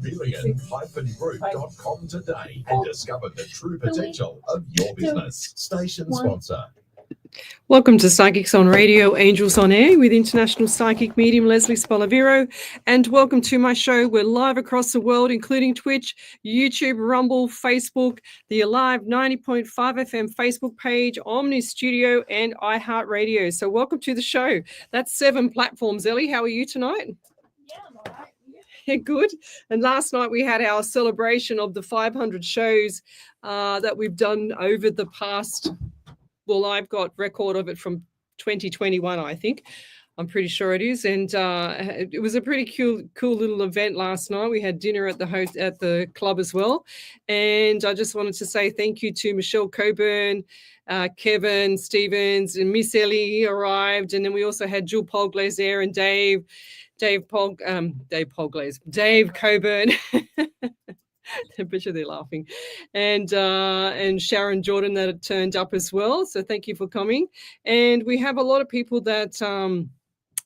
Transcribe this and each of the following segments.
chameleon-group.com today and discover the true potential of your business. Station sponsor. Welcome to Psychics on Radio, Angels on Air with international psychic medium Lesley Spaliviero, and welcome to my show. We're live across the world, including Twitch, YouTube, Rumble, Facebook, the Alive 90.5 FM Facebook page, Omni Studio, and iHeartRadio. So welcome to the show. That's 7 platforms. Ellie, how are you tonight? Yeah, I'm all right. Yeah, good. And last night we had our celebration of the 500 shows that we've done over the past. Well, I've got record of it from 2021, I think. I'm pretty sure it is. And it was a pretty cool little event last night. We had dinner at the club as well. And I just wanted to say thank you to Michelle Coburn, Kevin Stevens, and Miss Ellie arrived. And then we also had Jill Poglaze there and Dave Coburn. I bet you they're laughing. And Sharon Jordan that had turned up as well. So thank you for coming. And we have a lot of people that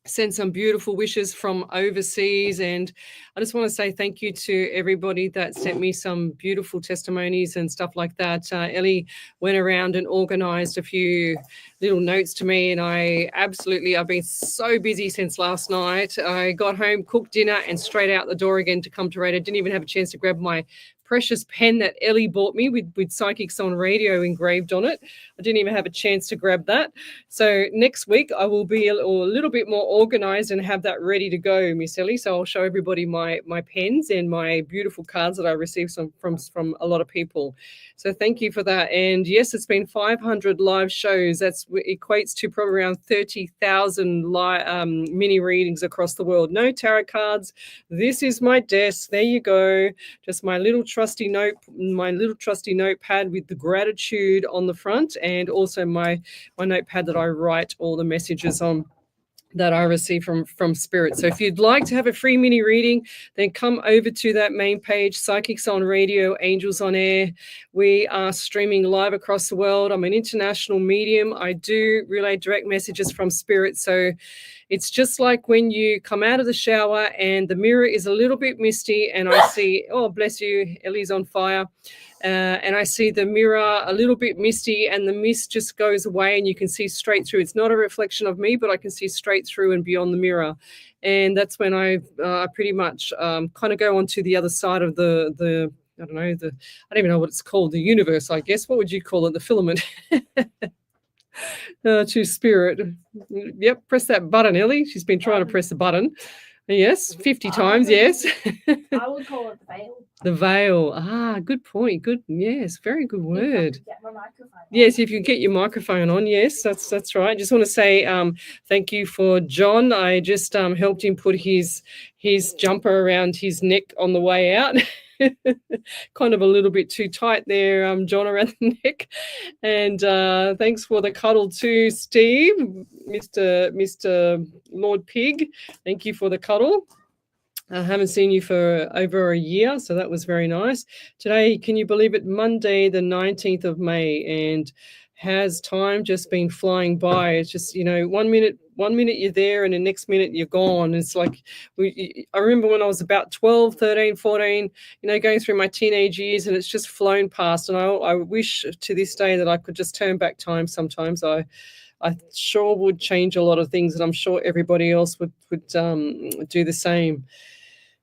sent some beautiful wishes from overseas. And I just want to say thank you to everybody that sent me some beautiful testimonies and stuff like that. Ellie went around and organized a few little notes to me, and I've been so busy since last night. I got home, cooked dinner, and straight out the door again to come to radio. Didn't even have a chance to grab my precious pen that Ellie bought me with Psychics on Radio engraved on it. I didn't even have a chance to grab that. So next week I will be a little bit more organized and have that ready to go, Miss Ellie. So I'll show everybody my pens and my beautiful cards that I received from a lot of people. So thank you for that. And yes, it's been 500 live shows. That equates to probably around 30,000 mini readings across the world. No tarot cards. This is my desk. There you go. Just my little trusty notepad with the gratitude on the front, and also my notepad that I write all the messages on that I receive from Spirit. So if you'd like to have a free mini reading, then come over to that main page, Psychics on Radio, Angels on Air. We are streaming live across the world. I'm an international medium. I do relay direct messages from Spirit. So it's just like when you come out of the shower and the mirror is a little bit misty and I see, oh, bless you, Ellie's on fire. And I see the mirror a little bit misty and the mist just goes away and you can see straight through. It's not a reflection of me, but I can see straight through and beyond the mirror. And that's when I pretty much kind of go onto the other side of the I don't even know what it's called, the universe, I guess. What would you call it? The filament. To Spirit. Yep, press that button, Ellie. She's been trying to press the button. Yes, 50 times, yes. I would call it the veil. The veil. Ah, good point. Good. Yes, very good word. Get my microphone on. Yes, if you get your microphone on, yes, that's right. Just want to say thank you for John. I just helped him put his jumper around his neck on the way out. Kind of a little bit too tight there, John, around the neck. And thanks for the cuddle too, Steve, Mr. Lord Pig. Thank you for the cuddle. I haven't seen you for over a year, so that was very nice. Today, can you believe it, Monday, the 19th of May, and has time just been flying by? It's just, 1 minute you're there and the next minute you're gone. It's like, I remember when I was about 12, 13, 14, going through my teenage years, and it's just flown past. And I wish to this day that I could just turn back time sometimes. I sure would change a lot of things, and I'm sure everybody else would do the same.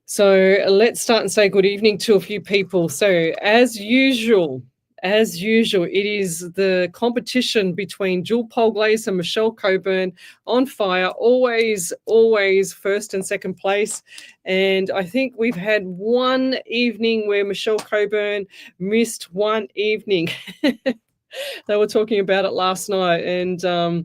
So let's start and say good evening to a few people. So as usual, it is the competition between Jill Poglaze and Michelle Coburn on fire, always first and second place. And I think we've had one evening where Michelle Coburn missed one evening. They were talking about it last night. And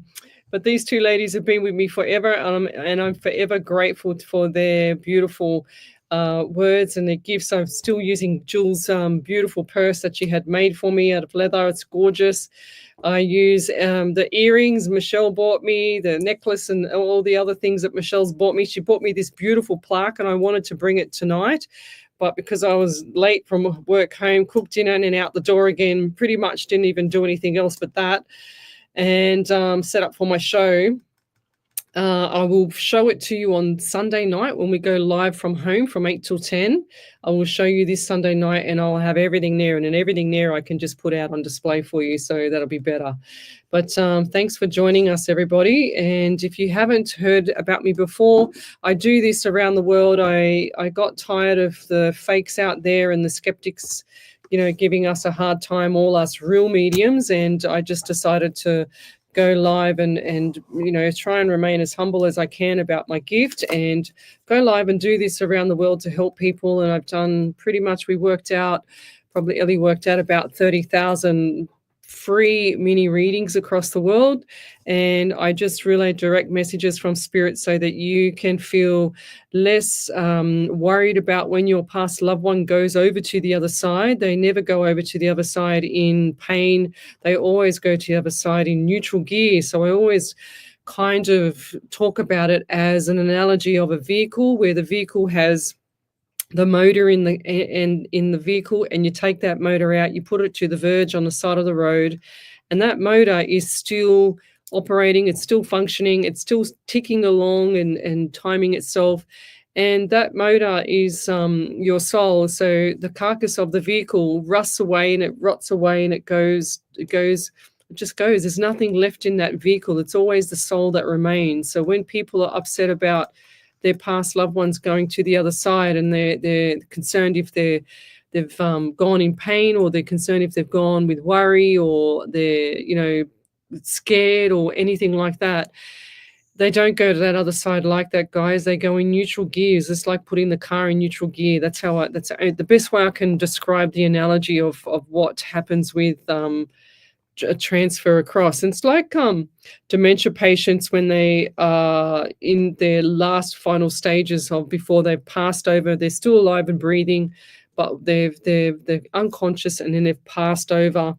but these two ladies have been with me forever, and I'm forever grateful for their beautiful words and their gifts. I'm still using Jill's beautiful purse that she had made for me out of leather. It's gorgeous. I use the earrings Michelle bought me, the necklace, and all the other things that Michelle's bought me. She bought me this beautiful plaque, and I wanted to bring it tonight. But because I was late from work home, cooked dinner and out the door again, pretty much didn't even do anything else but that, and set up for my show. I will show it to you on Sunday night when we go live from home from 8 till 10. I will show you this Sunday night, and I'll have everything there. And then everything there I can just put out on display for you, so that'll be better. But thanks for joining us, everybody. And if you haven't heard about me before, I do this around the world. I got tired of the fakes out there and the skeptics, giving us a hard time, all us real mediums. And I just decided to go live and try and remain as humble as I can about my gift and go live and do this around the world to help people. And I've done pretty much, Ellie worked out about 30,000 free mini readings across the world. And I just relay direct messages from spirit so that you can feel less worried about when your past loved one goes over to the other side. They never go over to the other side in pain. They always go to the other side in neutral gear. So I always kind of talk about it as an analogy of a vehicle, where the vehicle has the motor in the vehicle, and you take that motor out, you put it to the verge on the side of the road, and that motor is still operating, it's still functioning, it's still ticking along and timing itself. And that motor is your soul. So the carcass of the vehicle rusts away and it rots away and it just goes. There's nothing left in that vehicle. It's always the soul that remains. So when people are upset about their past loved ones going to the other side, and they're concerned if they've gone in pain, or they're concerned if they've gone with worry, or they're scared or anything like that, they don't go to that other side like that, guys. They go in neutral gears. It's like putting the car in neutral gear. That's the best way I can describe the analogy of what happens with a transfer across. And it's like dementia patients when they are in their last final stages of before they've passed over. They're still alive and breathing, but they're unconscious, and then they've passed over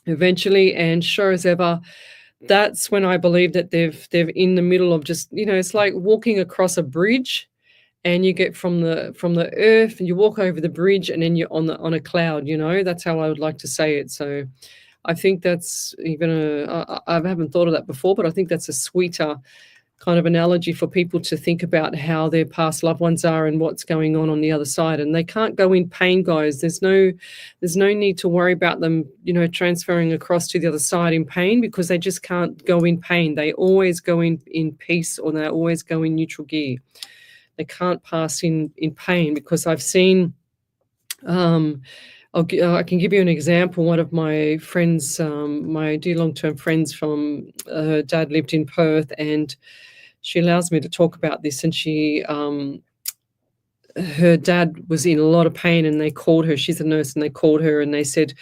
eventually. And sure as ever, that's when I believe that they're in the middle of just, it's like walking across a bridge, and you get from the earth and you walk over the bridge, and then you're on a cloud. That's how I would like to say it. So I think that's even I haven't thought of that before, but I think that's a sweeter kind of analogy for people to think about how their past loved ones are and what's going on the other side. And they can't go in pain, guys. There's no need to worry about them, transferring across to the other side in pain, because they just can't go in pain. They always go in peace, or they always go in neutral gear. They can't pass in pain, because I've seen I can give you an example. One of my friends, my dear long-term friends from her dad lived in Perth, and she allows me to talk about this. And her dad was in a lot of pain, and they called her. She's a nurse, and they called her and they said,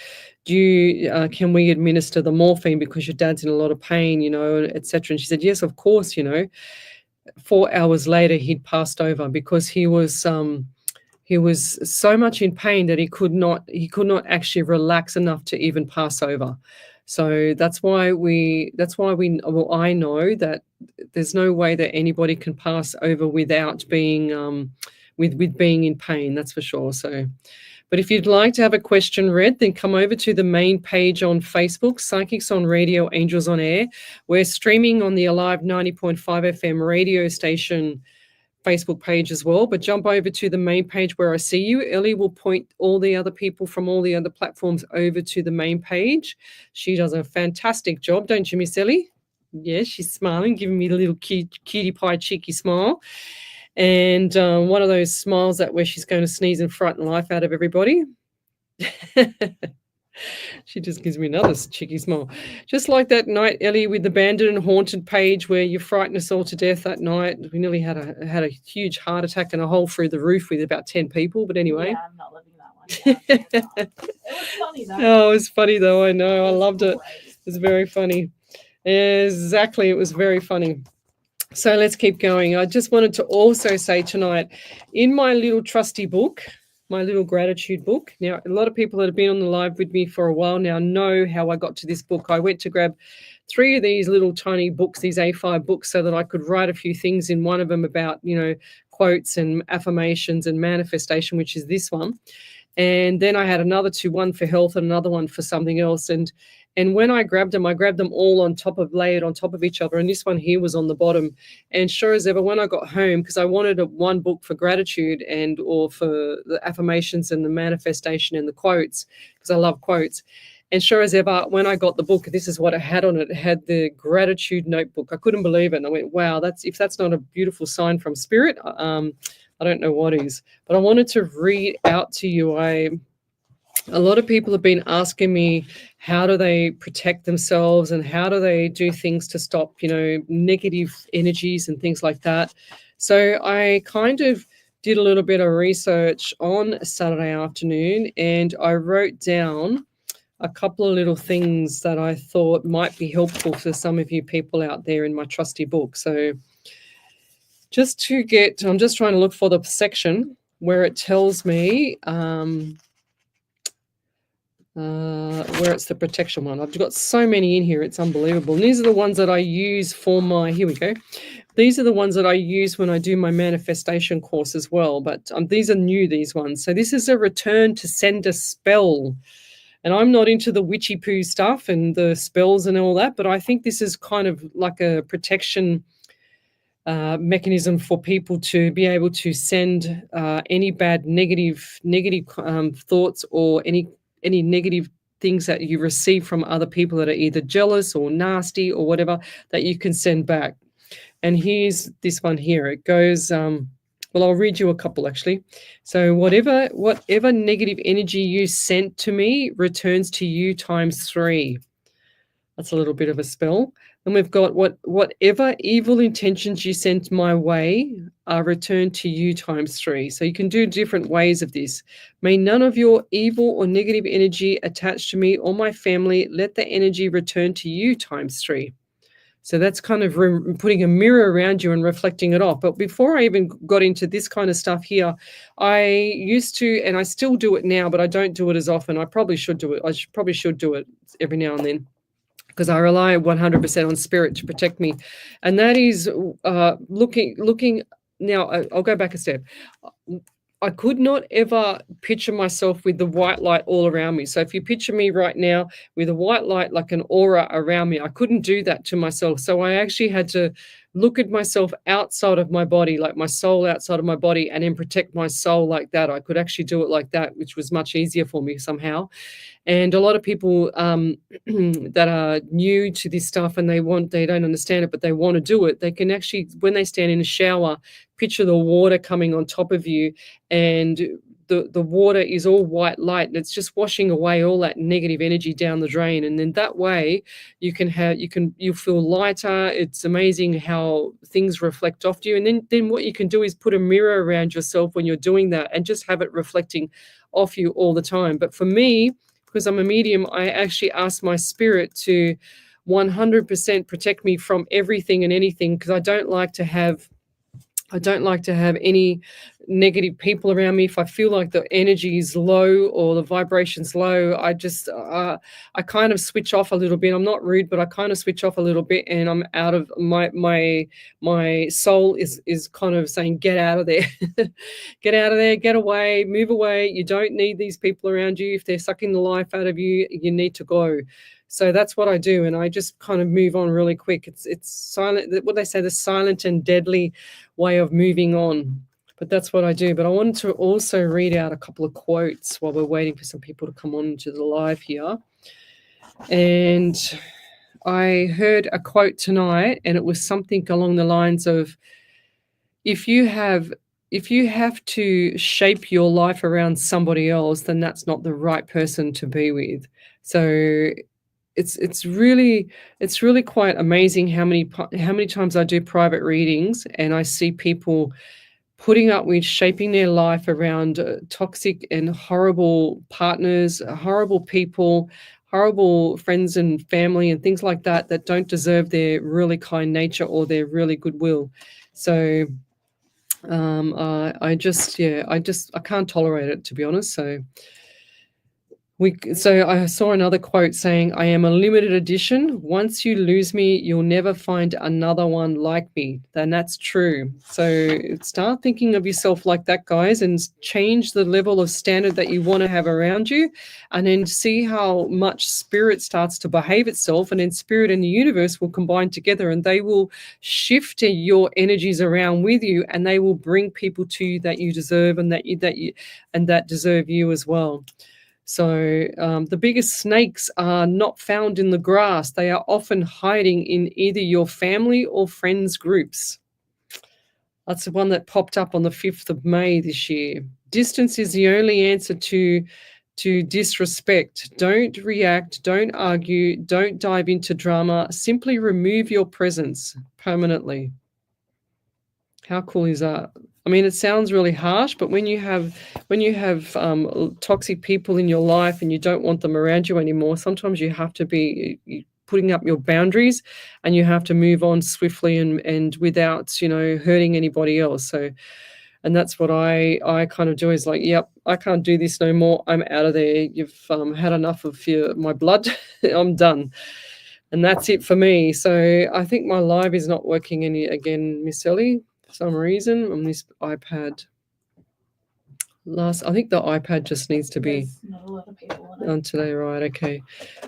can we administer the morphine because your dad's in a lot of pain, etc. And she said, yes, of course. 4 hours later, he'd passed over because he was so much in pain that he could not actually relax enough to even pass over. So that's why I know that there's no way that anybody can pass over without being with being in pain. That's for sure. So, but if you'd like to have a question read, then come over to the main page on Facebook, Psychics on Radio, Angels on Air. We're streaming on the Alive 90.5 FM radio station Facebook page as well, but jump over to the main page where I see you. Ellie will point all the other people from all the other platforms over to the main page. She does a fantastic job, don't you, Miss Ellie? Yes, she's smiling, giving me the little cutie pie cheeky smile. And one of those smiles that where she's going to sneeze and frighten life out of everybody. She just gives me another cheeky smile. Just like that night, Ellie, with the Bandit and Haunted page where you frightened us all to death that night. We nearly had a huge heart attack and a hole through the roof with about 10 people. But anyway. Yeah, I'm not living that one. It was funny though. Oh, it was funny though. I know. I loved it. It was very funny. Exactly. It was very funny. So let's keep going. I just wanted to also say tonight, in my little trusty book, my little gratitude book. Now, a lot of people that have been on the live with me for a while now know how I got to this book. I went to grab 3 of these little tiny books, these A5 books, so that I could write a few things in one of them about, quotes and affirmations and manifestation, which is this one. And then I had another two, one for health and another one for something else. And when I grabbed them all layered on top of each other. And this one here was on the bottom. And sure as ever, when I got home, because I wanted one book for gratitude or for the affirmations and the manifestation and the quotes, because I love quotes. And sure as ever, when I got the book, this is what it had on it. It had the gratitude notebook. I couldn't believe it. And I went, wow, if that's not a beautiful sign from spirit, I don't know what is. But I wanted to read out to you. A lot of people have been asking me, how do they protect themselves and how do they do things to stop, negative energies and things like that. So I kind of did a little bit of research on Saturday afternoon, and I wrote down a couple of little things that I thought might be helpful for some of you people out there in my trusty book. So I'm just trying to look for the section where it tells me where it's the protection one. I've got so many in here, it's unbelievable. And these are the ones that I use for here we go. These are the ones that I use when I do my manifestation course as well, but these are new, these ones. So this is a return to sender spell. And I'm not into the witchy poo stuff and the spells and all that, but I think this is kind of like a protection mechanism for people to be able to send any bad negative thoughts or any negative things that you receive from other people that are either jealous or nasty or whatever, that you can send back. And here's this one here. It goes, well, I'll read you a couple actually. So whatever negative energy you sent to me returns to you ×3. That's a little bit of a spell. And we've got whatever evil intentions you sent my way are returned to you ×3. So you can do different ways of this. May none of your evil or negative energy attach to me or my family. Let the energy return to you ×3. So that's kind of putting a mirror around you and reflecting it off. But before I even got into this kind of stuff here, I used to, and I still do it now, but I don't do it as often. I probably should do it. Probably should do it every now and then, because I rely 100% on spirit to protect me. And that is looking now, I'll go back a step. I could not ever picture myself with the white light all around me. So if you picture me right now with a white light, like an aura around me, I couldn't do that to myself. So I actually had to look at myself outside of my body, like my soul outside of my body, and then protect my soul like that. I could actually do it like that, which was much easier for me somehow. And a lot of people that are new to this stuff and they don't understand it, but they want to do it, they can actually, when they stand in a shower, picture the water coming on top of you, and the water is all white light, and it's just washing away all that negative energy down the drain. And then that way you feel lighter. It's amazing how things reflect off you. And then what you can do is put a mirror around yourself when you're doing that and just have it reflecting off you all the time. But for me, because I'm a medium, I actually ask my spirit to 100% protect me from everything and anything, because I don't like to have any negative people around me. If I feel like the energy is low or the vibration's low, I just I kind of switch off a little bit. I'm not rude, but I kind of switch off a little bit, and I'm out of my soul is kind of saying, get out of there. Get out of there, get away, move away. You don't need these people around you. If they're sucking the life out of you, you need to go. So that's what I do, and I just kind of move on really quick. It's silent. What they say, the silent and deadly way of moving on. But that's what I do. But I wanted to also read out a couple of quotes while we're waiting for some people to come on to the live here. And I heard a quote tonight, and it was something along the lines of, if you have to shape your life around somebody else, then that's not the right person to be with. So it's really quite amazing how many times I do private readings and I see people putting up with shaping their life around toxic and horrible partners, horrible people, horrible friends and family and things like that don't deserve their really kind nature or their really goodwill. So I can't tolerate it, to be honest. So So I saw another quote saying, I am a limited edition. Once you lose me, you'll never find another one like me. And that's true. So start thinking of yourself like that, guys, and change the level of standard that you want to have around you. And then see how much spirit starts to behave itself. And then spirit and the universe will combine together and they will shift your energies around with you, and they will bring people to you that you deserve and that deserve you as well. So the biggest snakes are not found in the grass. They are often hiding in either your family or friends groups. That's the one that popped up on the 5th of May this year. Distance is the only answer to disrespect. Don't react, don't argue, don't dive into drama. Simply remove your presence permanently. How cool is that? I mean, it sounds really harsh, but when you have toxic people in your life and you don't want them around you anymore, sometimes you have to be putting up your boundaries, and you have to move on swiftly and without, hurting anybody else. So, and that's what I kind of do, is like, yep, I can't do this no more. I'm out of there. You've had enough of my blood. I'm done. And that's it for me. So I think my live is not working again, Miss Ellie. Some reason on this iPad. I think the iPad just needs to be not a lot of people on it. on today, right? Okay.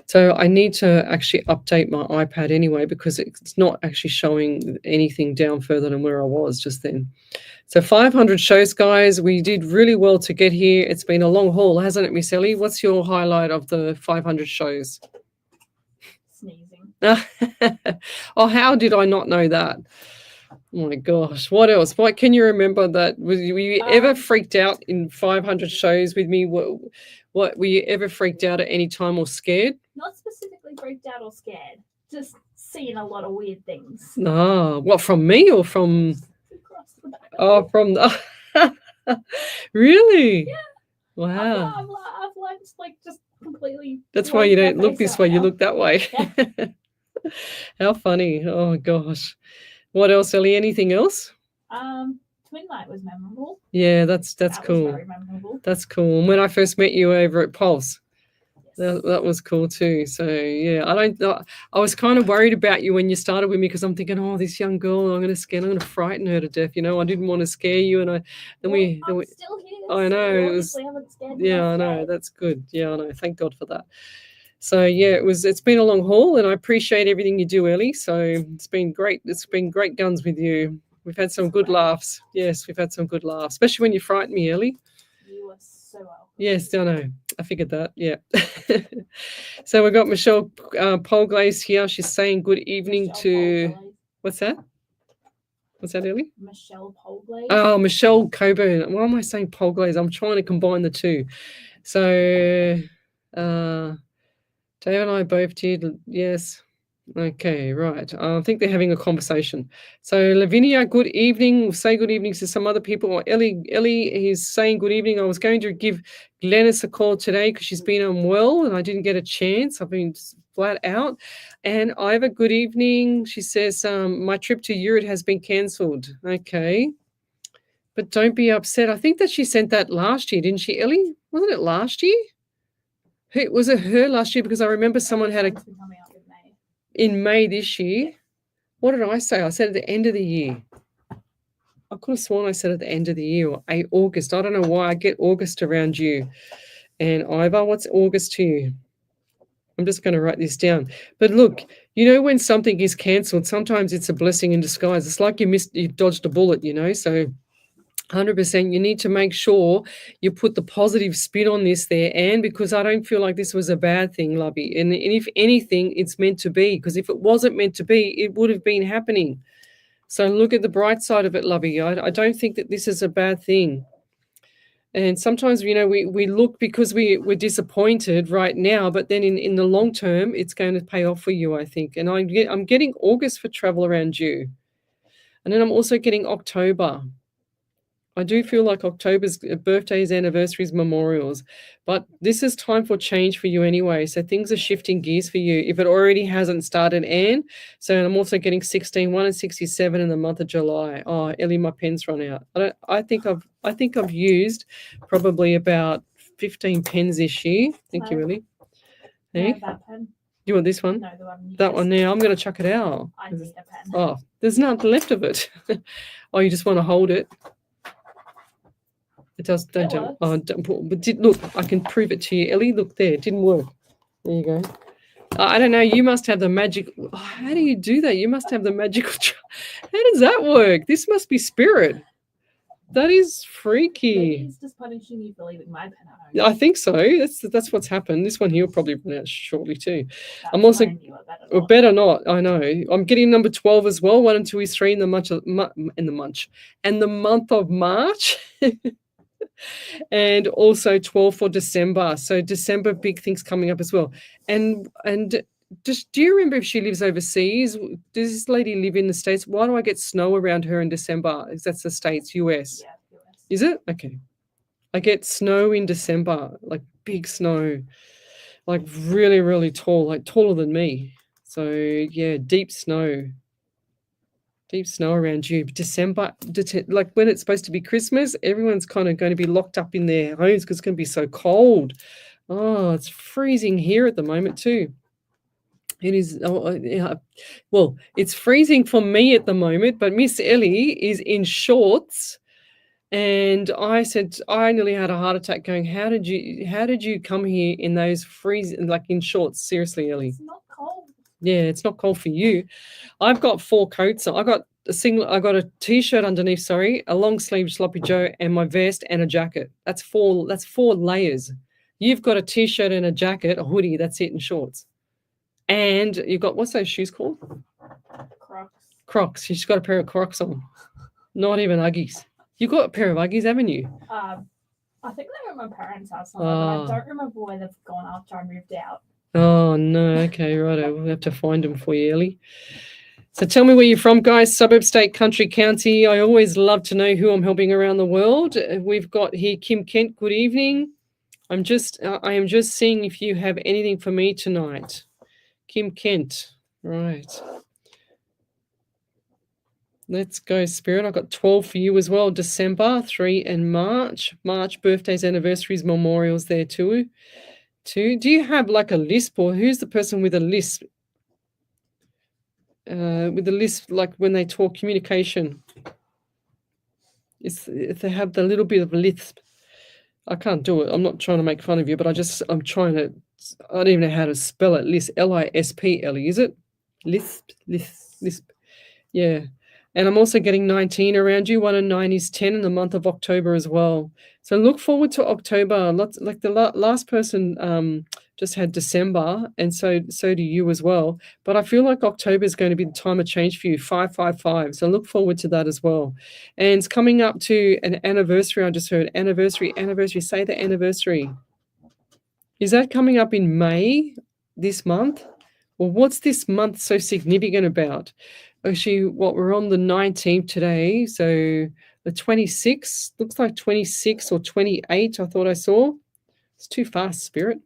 So I need to actually update my iPad anyway, because it's not actually showing anything down further than where I was just then. So 500 shows, guys. We did really well to get here. It's been a long haul, hasn't it, Miss Ellie? What's your highlight of the 500 shows? Sneezing. Oh, how did I not know that? Oh my gosh, what else? What can you remember that? Were you ever freaked out in 500 shows with me? What were you ever freaked out at any time or scared? Not specifically freaked out or scared. Just seeing a lot of weird things. Ah, what, from me or from? Across the back. Oh, from the. Really? Yeah. Wow. I've like just completely. That's why you don't my look face this out way. You now. look that way. Yeah. How funny. Oh my gosh. What else, Ellie? Anything else? Twin night was memorable. Yeah, that's That cool. was very memorable. That's cool. And when I first met you over at Pulse, Yes. that was cool too. So yeah, I was kind of worried about you when you started with me, because I'm thinking, oh, this young girl, I'm going to frighten her to death. I didn't want to scare you, and I'm still here. I know, So you it was- obviously haven't scared me yeah, I off know, yet. that's good. Yeah, I know. Thank God for that. So yeah, it's been a long haul, and I appreciate everything you do, Ellie. So it's been great. It's been great guns with you. We've had some good laughs. Yes, we've had some good laughs, especially when you frighten me, Ellie. You are so welcome. Yes, I know. I figured that. Yeah. So we've got Michelle Polglaze here. She's saying good evening Michelle to. Polglaze. What's that? What's that, Ellie? Michelle Polglaze. Oh, Michelle Coburn. Why am I saying Polglaze? I'm trying to combine the two. So, Dave and I both did. Yes. Okay, right. I think they're having a conversation. So Lavinia, good evening. Say good evening to some other people. Or Ellie is saying good evening. I was going to give Glennis a call today because she's been unwell and I didn't get a chance. I've been flat out. And Ivor, good evening. She says, my trip to Europe has been cancelled. Okay. But don't be upset. I think that she sent that last year, didn't she, Ellie? Wasn't it last year? Was it her last year? Because I remember someone had It's been coming up in May. in May this year. What did I say? I said at the end of the year. I could have sworn I said at the end of the year, or August. I don't know why I get August around you. And Ivor, what's August to you? I'm just going to write this down. But look, when something is cancelled, sometimes it's a blessing in disguise. It's like you dodged a bullet, So 100%, you need to make sure you put the positive spin on this there, Anne, because I don't feel like this was a bad thing, Lovey. And if anything, it's meant to be, because if it wasn't meant to be, it would have been happening. So look at the bright side of it, Lovey. I don't think that this is a bad thing. And sometimes, we look because we're disappointed right now, but then in the long term, it's going to pay off for you, I think. And I'm getting August for travel around you. And then I'm also getting October. I do feel like October's birthdays, anniversaries, memorials, but this is time for change for you anyway. So things are shifting gears for you if it already hasn't started, Anne. So I'm also getting 16, 1 and 67 in the month of July. Oh, Ellie, my pen's run out. I think I've used probably about 15 pens this year. Thank you, No. Ellie. No, Hey, that pen. you want this one? No, the one. That one now. I'm going to chuck it out. I need a pen. Oh, there's nothing left of it. Oh, you just want to hold it. It does. Don't. It Oh, don't put, but look, I can prove it to you, Ellie. Look there. It didn't work. There you go. I don't know. You must have the magic. Oh, how do you do that? You must have the magical. How does that work? This must be spirit. That is freaky. Maybe he's just punishing you for leaving my pen at home. I think so. That's what's happened. This one here will probably run out shortly too. That's I'm also. when you are better Or not. better not. I know. I'm getting number 12 as well. 1 and 2 is 3 in the month of March. And also 12 for December. So December, big things coming up as well. And just, do you remember if she lives overseas? Does this lady live in the States? Why do I get snow around her in December? That's the States, US. Yeah, US. Is it? Okay. I get snow in December, like big snow, like really, really tall, like taller than me. So yeah, deep snow around you. December, like when it's supposed to be Christmas, everyone's kind of going to be locked up in their homes because it's going to be so cold. Oh, it's freezing here at the moment too. It is. Oh, yeah. Well, it's freezing for me at the moment, but Miss Ellie is in shorts. And I said, I nearly had a heart attack going, how did you come here in those freezing, like in shorts? Seriously, Ellie. It's not cold. Yeah, it's not cold for you. I've got 4 coats. I got a t-shirt underneath, a long sleeve sloppy Joe and my vest and a jacket. That's 4 layers. You've got a t-shirt and a jacket, a hoodie, that's it, and shorts. And you've got, what's those shoes called? Crocs. She's got a pair of Crocs on. Not even Uggies. You've got a pair of Uggies, haven't you? I think they're at my parents' house somewhere, but I don't remember where they've gone after I moved out. Oh, no. Okay, righto. We'll have to find them for you, Ellie. So tell me where you're from, guys. Suburb, state, country, county. I always love to know who I'm helping around the world. We've got here Kim Kent. Good evening. I am just seeing if you have anything for me tonight. Kim Kent. Right. Let's go, Spirit. I've got 12 for you as well. December, 3 and March. March, birthdays, anniversaries, memorials there too. Do you have like a lisp, or who's the person with a lisp? With the lisp, like when they talk communication. If they have the little bit of lisp. I can't do it. I'm not trying to make fun of you, but I don't even know how to spell it. Lisp, L-I-S-P, Ellie, is it? Lisp. Yeah. And I'm also getting 19 around you. 1 and 9 is 10 in the month of October as well. So look forward to October. Lots, like the last person just had December, and so do you as well. But I feel like October is going to be the time of change for you. 555. So look forward to that as well. And it's coming up to an anniversary. I just heard anniversary. Say the anniversary. Is that coming up in May this month? Well, what's this month so significant about? Actually, we're on the 19th today, so the 26th, looks like 26 or 28, I thought I saw. It's too fast, Spirit.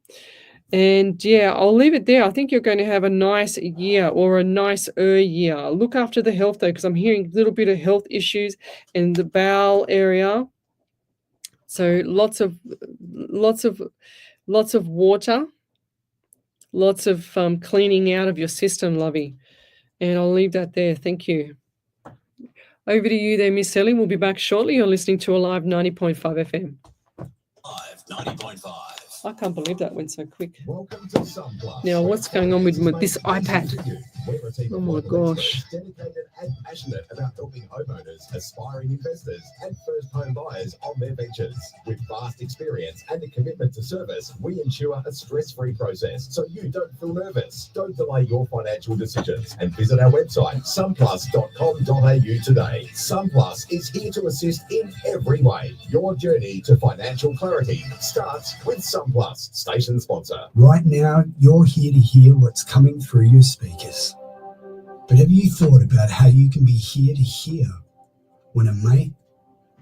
And yeah, I'll leave it there. I think you're going to have a nice year, or a nicer year. Look after the health, though, because I'm hearing a little bit of health issues in the bowel area. So lots of water, lots of cleaning out of your system, lovey. And I'll leave that there. Thank you. Over to you there, Miss Ellie. We'll be back shortly. You're listening to Alive 90.5 FM. Live 90.5. I can't believe that went so quick. Welcome to Sunplus. Now, what's going on with this iPad? Oh my gosh. Dedicated and passionate about helping homeowners, aspiring investors, and first home buyers on their ventures. With vast experience and a commitment to service, we ensure a stress-free process so you don't feel nervous. Don't delay your financial decisions and visit our website, sunplus.com.au today. Sunplus is here to assist in every way. Your journey to financial clarity starts with Sunplus, station sponsor. Right now, you're here to hear what's coming through your speakers. But have you thought about how you can be here to hear when a mate,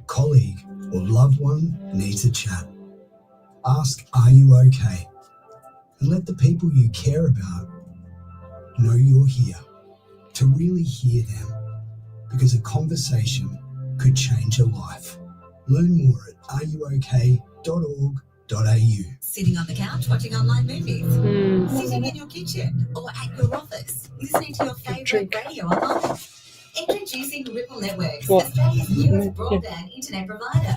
colleague, or loved one needs a chat? Ask, are you okay? And let the people you care about know you're here to really hear them, because a conversation could change a life. Learn more at areyouok.org.au. Sitting on the couch watching online movies. Sitting in your kitchen or at your office, listening to your favourite radio online. Introducing Ripple Networks, Australia's newest broadband internet provider,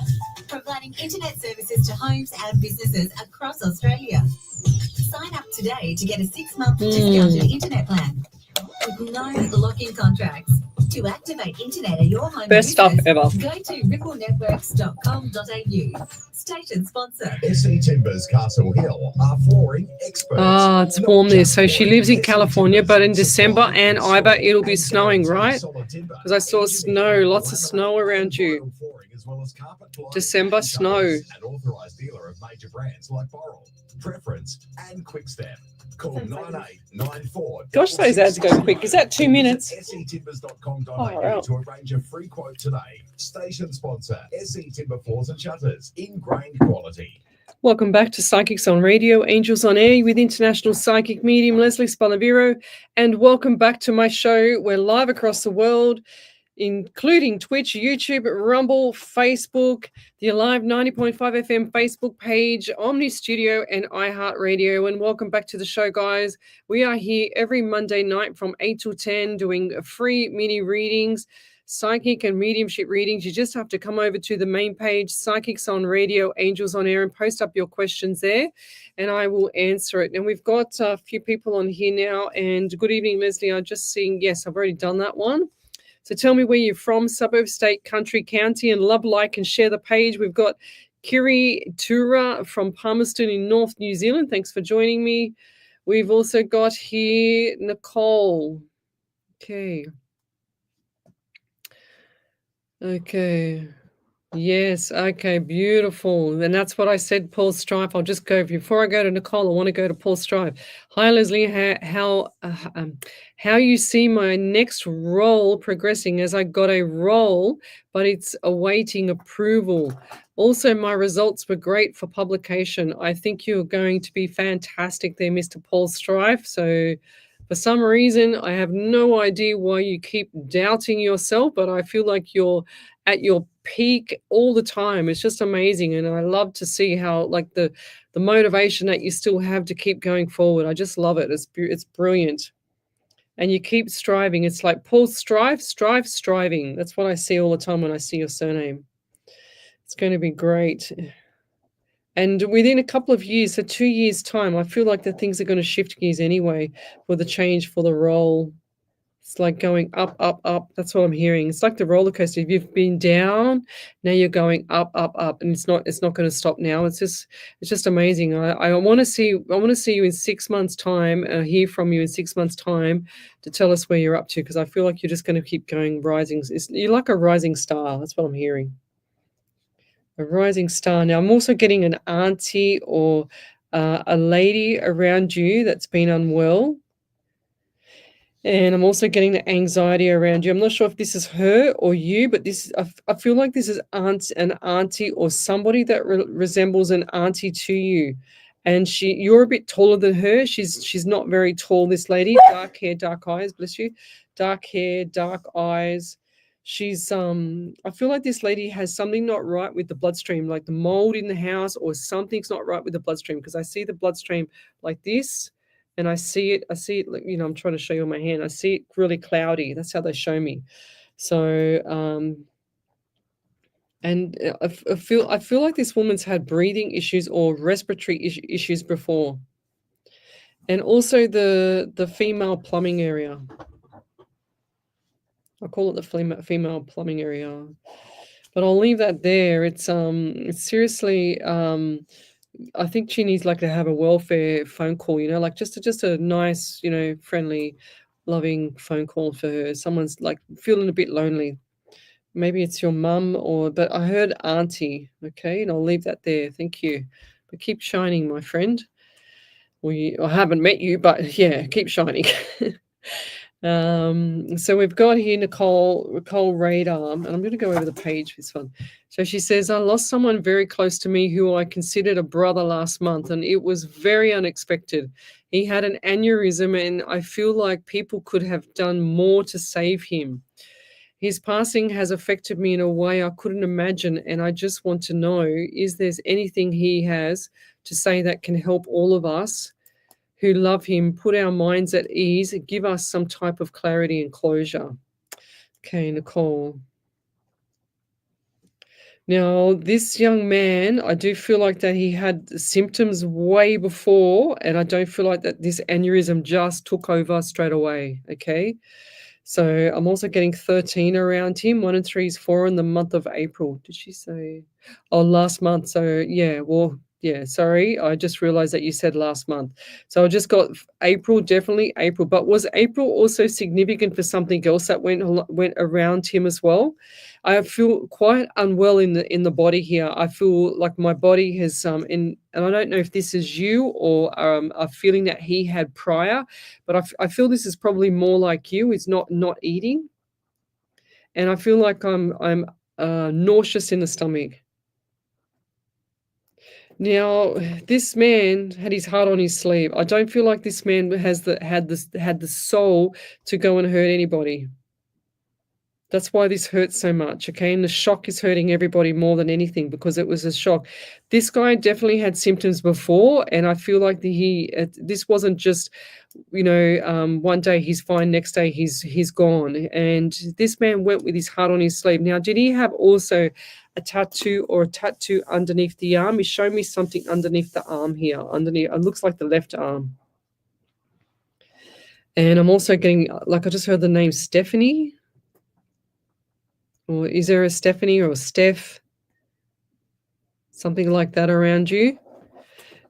providing internet services to homes and businesses across Australia. Sign up today to get a 6-month discounted internet plan with no lock-in contracts. To activate internet at your home Best stuff business, ever. go to ripplenetworks.com.au. Station sponsor. SE Timbers Castle Hill are flooring experts. Ah, it's warm there. So she lives in California, but in December and Iba, it'll be snowing, right? Because I saw snow, lots of snow around you. December snow. An authorised dealer of major brands like Boral, Preference and Quickstep. Call 9894. Gosh, those ads go quick. Is that 2 minutes? SETimbers.com.au to arrange a free quote today. Station sponsor, SE Timber Floors and Shutters. Ingrained quality. Welcome back to Psychics on Radio, Angels on Air with international psychic medium Lesley Spaliviero. And welcome back to my show. We're live across the world, including Twitch, YouTube, Rumble, Facebook, the Alive 90.5 FM Facebook page, Omni Studio, and iHeartRadio. And welcome back to the show, guys. We are here every Monday night from 8 till 10 doing free mini readings, psychic and mediumship readings. You just have to come over to the main page, Psychics on Radio, Angels on Air, and post up your questions there, and I will answer it. And we've got a few people on here now. And good evening, Lesley. I'm just seeing, yes, I've already done that one. So tell me where you're from, suburb, state, country, county, and love, like, and share the page. We've got Kiri Tura from Palmerston in North New Zealand. Thanks for joining me. We've also got here Nicole. Okay. Yes. Okay. Beautiful. And that's what I said, Paul Strife. I'll just go before I go to Nicole. I want to go to Paul Strife. Hi, Lesley. How you see my next role progressing? As I got a role, but it's awaiting approval. Also, my results were great for publication. I think you're going to be fantastic there, Mr. Paul Strife. So for some reason, I have no idea why you keep doubting yourself, but I feel like you're at your peak all the time. It's just amazing. And I love to see how, like, the motivation that you still have to keep going forward. I just love it. It's brilliant. And you keep striving. It's like Paul Strife, striving. That's what I see all the time when I see your surname. It's going to be great. And within a couple of years, so 2 years' time, I feel like the things are going to shift gears anyway for the change for the role. It's like going up, up, up. That's what I'm hearing. It's like the roller coaster. If you've been down, now you're going up, up, up, and it's not going to stop now. It's just amazing. I want to see you in 6 months' time. Hear from you in 6 months' time to tell us where you're up to, because I feel like you're just going to keep going rising. You're like a rising star. That's what I'm hearing. A rising star. Now, I'm also getting an auntie or a lady around you that's been unwell. And I'm also getting the anxiety around you. I'm not sure if this is her or you, but I feel like this is an auntie or somebody that resembles an auntie to you. And you're a bit taller than her. She's not very tall, this lady. Dark hair, dark eyes, bless you. Dark hair, dark eyes. She's I feel like this lady has something not right with the bloodstream, like the mold in the house, or something's not right with the bloodstream, because I see the bloodstream like this. And I see it, you know, I'm trying to show you on my hand. I see it really cloudy. That's how they show me. So, and I feel like this woman's had breathing issues or respiratory issues before. And also the female plumbing area. I call it the female plumbing area. But I'll leave that there. It's seriously, I think she needs like to have a welfare phone call, you know, like just a nice, you know, friendly, loving phone call for her. Someone's like feeling a bit lonely. Maybe it's your mum but I heard auntie. Okay. And I'll leave that there. Thank you. But keep shining, my friend. I haven't met you, but yeah, keep shining. So we've got here Nicole Radar, and I'm going to go over the page for this one. So she says, I lost someone very close to me who I considered a brother last month, and it was very unexpected. He had an aneurysm, and I feel like people could have done more to save him. His passing has affected me in a way I couldn't imagine, and I just want to know, is there anything he has to say that can help all of us who love him put our minds at ease, give us some type of clarity and closure? Okay, Nicole. Now, this young man, I do feel like that he had symptoms way before, and I don't feel like that this aneurysm just took over straight away, okay? So I'm also getting 13 around him. 1 and 3 is 4 in the month of April. Did she say? Oh, last month. So, yeah, well, yeah, sorry. I just realized that you said last month. So I just got April, definitely April. But was April also significant for something else that went around him as well? I feel quite unwell in the body here. I feel like my body has and I don't know if this is you or a feeling that he had prior, but I feel this is probably more like you. It's not eating, and I feel like I'm nauseous in the stomach. Now, this man had his heart on his sleeve. I don't feel like this man had the soul to go and hurt anybody. That's why this hurts so much, okay? And the shock is hurting everybody more than anything because it was a shock. This guy definitely had symptoms before, and I feel like this wasn't just, one day he's fine, next day he's gone. And this man went with his heart on his sleeve. Now, did he have also a tattoo underneath the arm? He's showing me something underneath the arm here. Underneath, it looks like the left arm. And I'm also getting, I just heard the name Stephanie. Or is there a Stephanie or a Steph? Something like that around you.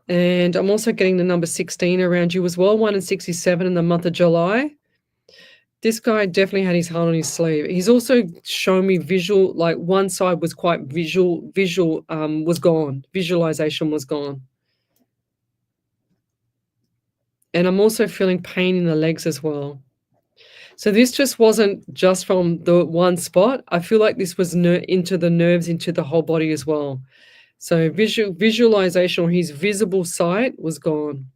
And I'm also getting the number 16 around you as well. 1 and 67 in the month of July. This guy definitely had his heart on his sleeve. He's also shown me visual, like one side was quite visual was gone. Visualization was gone. And I'm also feeling pain in the legs as well. So this just wasn't just from the one spot. I feel like this was into the nerves, into the whole body as well. So visualization, or his visible sight was gone.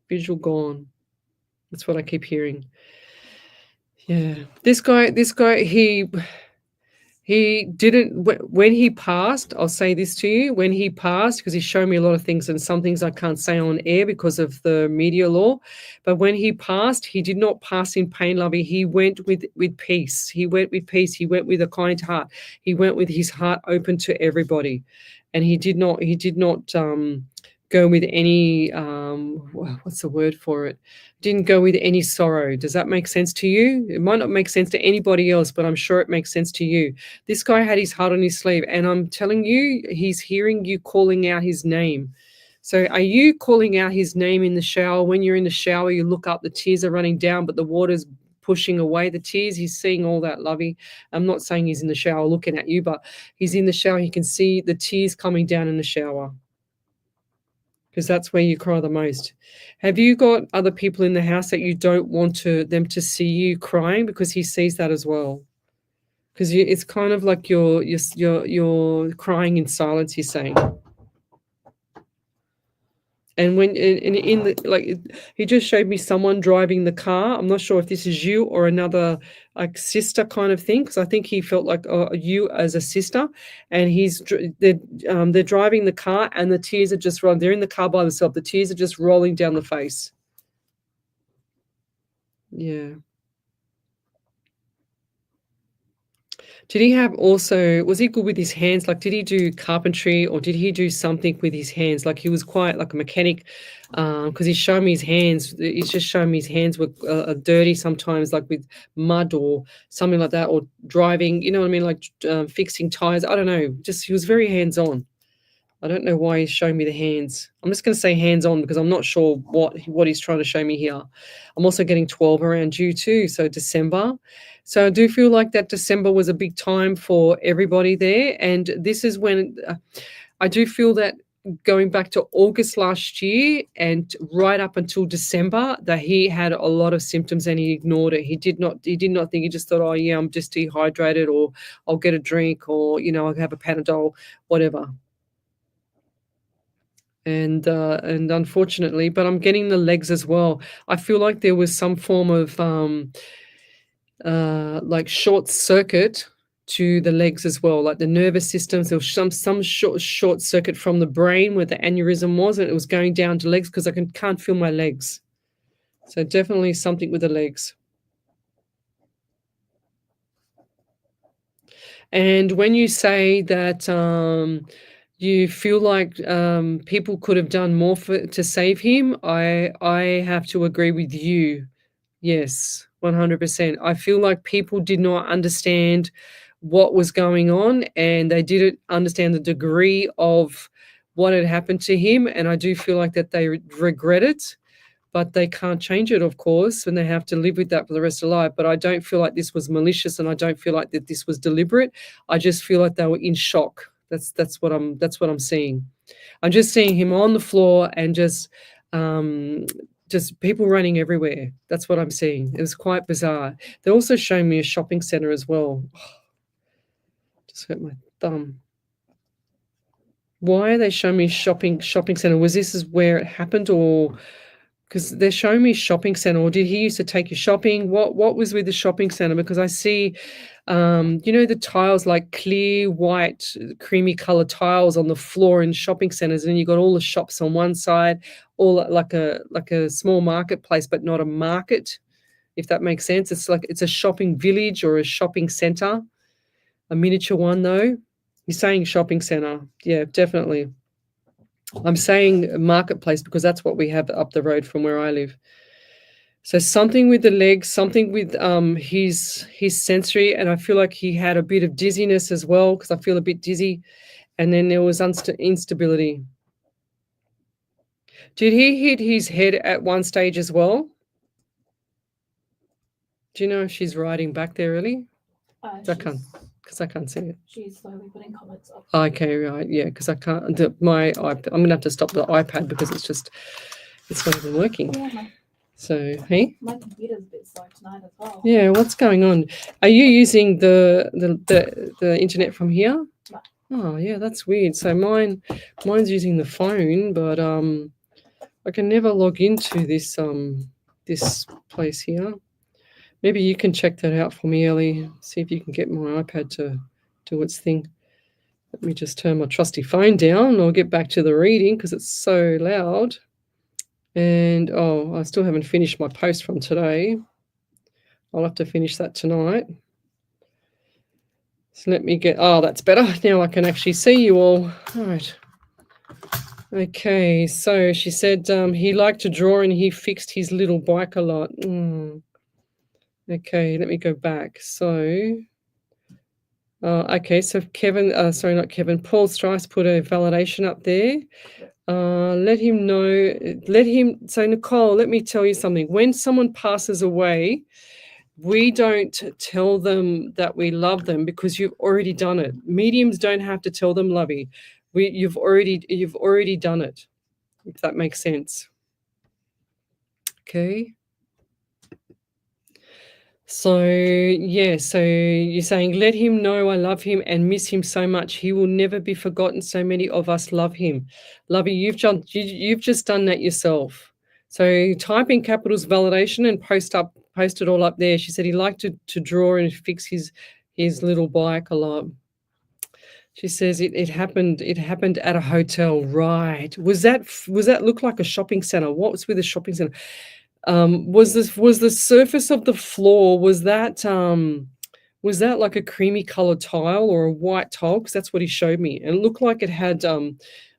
Visual gone. That's what I keep hearing. Yeah. This guy, he didn't, when he passed, I'll say this to you, when he passed, because he showed me a lot of things and some things I can't say on air because of the media law, but when he passed, he did not pass in pain, lovey. He went with peace. He went with peace. He went with a kind heart. He went with his heart open to everybody. And he did not go with any, what's the word for it? Didn't go with any sorrow. Does that make sense to you? It might not make sense to anybody else, but I'm sure it makes sense to you. This guy had his heart on his sleeve, and I'm telling you, he's hearing you calling out his name. So are you calling out his name in the shower? When you're in the shower, you look up, the tears are running down, but the water's pushing away the tears. He's seeing all that, lovey. I'm not saying he's in the shower looking at you, but he's in the shower. He can see the tears coming down in the shower, because that's where you cry the most. Have you got other people in the house that you don't want them to see you crying? Because he sees that as well. Because it's kind of like you're crying in silence, he's saying. And when he just showed me someone driving the car. I'm not sure if this is you or another like sister kind of thing, because I think he felt like you as a sister. And they're driving the car, and the tears are just rolling. They're in the car by themselves. The tears are just rolling down the face. Yeah. Did he have also, was he good with his hands? Like, did he do carpentry, or did he do something with his hands? Like, he was quite like a mechanic, because he's showing me his hands. He's just showing me his hands were dirty sometimes, like with mud or something like that, or driving, you know what I mean? Like fixing tires. I don't know. Just, he was very hands-on. I don't know why he's showing me the hands. I'm just going to say hands-on because I'm not sure what he's trying to show me here. I'm also getting 12 around you too, so December. So I do feel like that December was a big time for everybody there. And this is when I do feel that going back to August last year and right up until December, that he had a lot of symptoms and he ignored it. He did not think, he just thought, oh yeah, I'm just dehydrated, or I'll get a drink, or, I'll have a Panadol, whatever. And unfortunately, but I'm getting the legs as well. I feel like there was some form of like short circuit to the legs as well, like the nervous systems. There was some short circuit from the brain where the aneurysm was, and it was going down to legs because I can't feel my legs. So definitely something with the legs. And when you say that you feel like people could have done more to save him, I have to agree with you. Yes, 100%. I feel like people did not understand what was going on, and they didn't understand the degree of what had happened to him. And I do feel like that they regret it, but they can't change it, of course, and they have to live with that for the rest of their life. But I don't feel like this was malicious, and I don't feel like that this was deliberate. I just feel like they were in shock. That's what I'm seeing. I'm just seeing him on the floor and just people running everywhere. That's what I'm seeing. It was quite bizarre. They're also showing me a shopping center as well. Just hurt my thumb. Why are they showing me shopping center? Was this is where it happened, or because they're showing me shopping center, or did he used to take you shopping? What was with the shopping center? Because I see, the tiles, like clear white, creamy color tiles on the floor in shopping centers, and you got all the shops on one side, all like a small marketplace, but not a market, if that makes sense. It's like it's a shopping village or a shopping center, a miniature one though. You're saying shopping center, yeah, definitely. I'm saying marketplace because that's what we have up the road from where I live. So something with the legs, something with his sensory, and I feel like he had a bit of dizziness as well because I feel a bit dizzy, and then there was instability. Did he hit his head at one stage as well? Do you know if she's writing back there, Ellie? Because I can't see it. She's slowly putting comments up. Okay, right, yeah, because I can't. I'm going to have to stop the iPad because it's not even working. Yeah, So, hey? my computer's a bit slow tonight as well. Yeah, what's going on? Are you using the internet from here? No. Oh, yeah, that's weird. So mine's using the phone, but I can never log into this place here. Maybe you can check that out for me, Ellie. See if you can get my iPad to do its thing. Let me just turn my trusty phone down and I'll get back to the reading because it's so loud. And, I still haven't finished my post from today. I'll have to finish that tonight. So let me that's better. Now I can actually see you all. All right. Okay, so she said he liked to draw and he fixed his little bike a lot. Okay, let me go back. So, okay, so Paul Strice put a validation up there. Let him know, so Nicole, let me tell you something. When someone passes away, we don't tell them that we love them because you've already done it. Mediums don't have to tell them lovey. You've already done it, if that makes sense. Okay. So, yeah, so you're saying, let him know I love him and miss him so much. He will never be forgotten. So many of us love him. Lovey, you've just done that yourself. So type in capitals validation and post it all up there. She said he liked to draw and fix his little bike a lot. She says it happened at a hotel, right? Was that look like a shopping center? What was with the shopping center? Was the surface of the floor, was that like a creamy colored tile or a white tile? Because that's what he showed me. And it looked like it had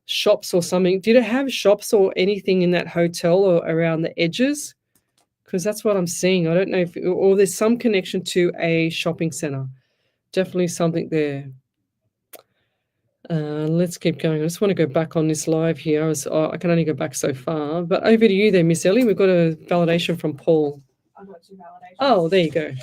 shops or something. Did it have shops or anything in that hotel or around the edges? Because that's what I'm seeing. I don't know or there's some connection to a shopping center. Definitely something there. Let's keep going. I just want to go back on this live here. I can only go back so far. But over to you there, Miss Ellie. We've got a validation from Paul. I've got 2 validations. Oh, there you go.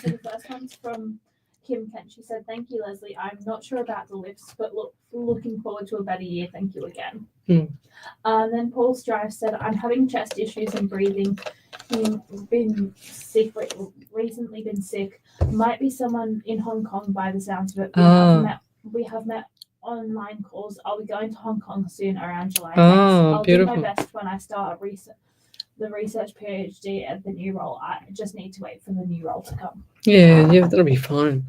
So the first one's from Kim Kent. She said, "Thank you, Leslie. I'm not sure about the lifts, but looking forward to a better year. Thank you again." Then Paul Strife said, "I'm having chest issues and breathing. Been sick recently. Been sick. Might be someone in Hong Kong by the sounds of it. We have met online calls. I'll be going to Hong Kong soon around July. I'll beautiful. do my best when I start the research PhD and the new role. I just need to wait for the new role to come. Yeah, that'll be fine.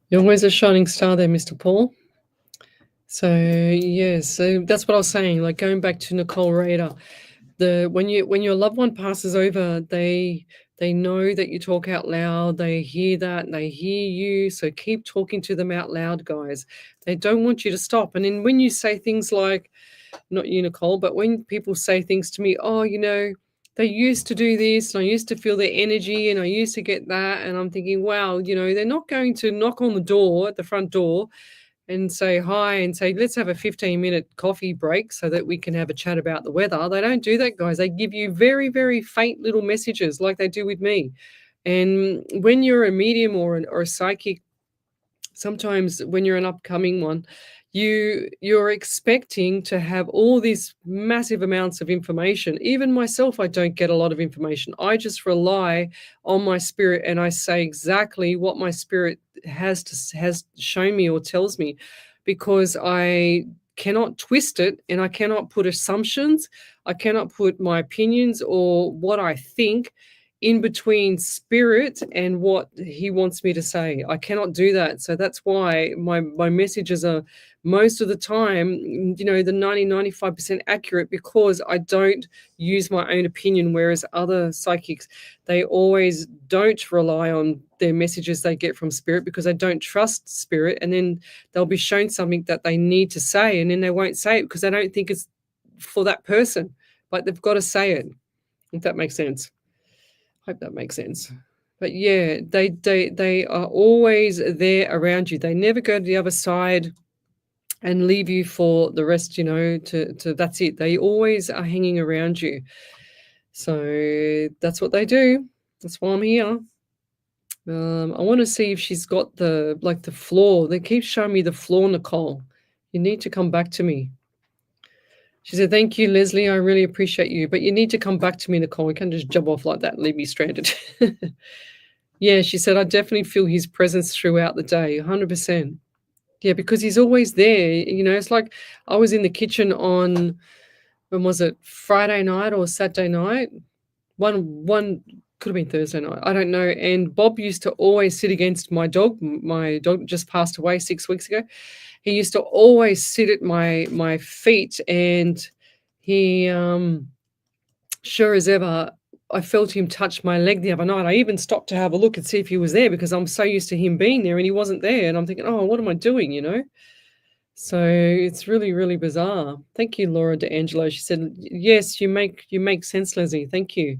You're always a shining star there, Mr. Paul. So yes, so that's what I was saying. Like going back to Nicole Rader, when your loved one passes over, they know that you talk out loud. They hear that and they hear you. So keep talking to them out loud, guys. They don't want you to stop. And then when you say things like, not you, Nicole, but when people say things to me, oh, they used to do this and I used to feel their energy and I used to get that. And I'm thinking, wow, they're not going to knock on the door at the front door and say hi and say, let's have a 15-minute coffee break so that we can have a chat about the weather. They don't do that, guys. They give you very, very faint little messages like they do with me. And when you're a medium or a psychic, sometimes when you're an upcoming one, you're expecting to have all these massive amounts of information. Even myself, I don't get a lot of information. I just rely on my spirit and I say exactly what my spirit has shown me or tells me, because I cannot twist it and I cannot put assumptions. I cannot put my opinions or what I think in between spirit and what he wants me to say. I cannot do that. So that's why my messages are most of the time, the 90-95% accurate, because I don't use my own opinion, whereas other psychics, they always don't rely on their messages they get from spirit because they don't trust spirit, and then they'll be shown something that they need to say and then they won't say it because they don't think it's for that person, but they've got to say it, if that makes sense. Hope that makes sense. But yeah, they are always there around you. They never go to the other side and leave you for the rest, to that's it. They always are hanging around you. So that's what they do. That's why I'm here. I want to see if she's got the floor. They keep showing me the floor, Nicole. You need to come back to me. She said, thank you, Leslie. I really appreciate you. But you need to come back to me, Nicole. You can't just jump off like that and leave me stranded. Yeah, she said, I definitely feel his presence throughout the day, 100%. Yeah, because he's always there. It's like I was in the kitchen on, when was it, Friday night or Saturday night? One could have been Thursday night. I don't know. And Bob used to always sit against my dog. My dog just passed away 6 weeks ago. He used to always sit at my feet, and he, sure as ever, I felt him touch my leg the other night. I even stopped to have a look and see if he was there because I'm so used to him being there and he wasn't there. And I'm thinking, oh, what am I doing, So it's really, really bizarre. Thank you, Laura D'Angelo. She said, yes, you make sense, Leslie. Thank you.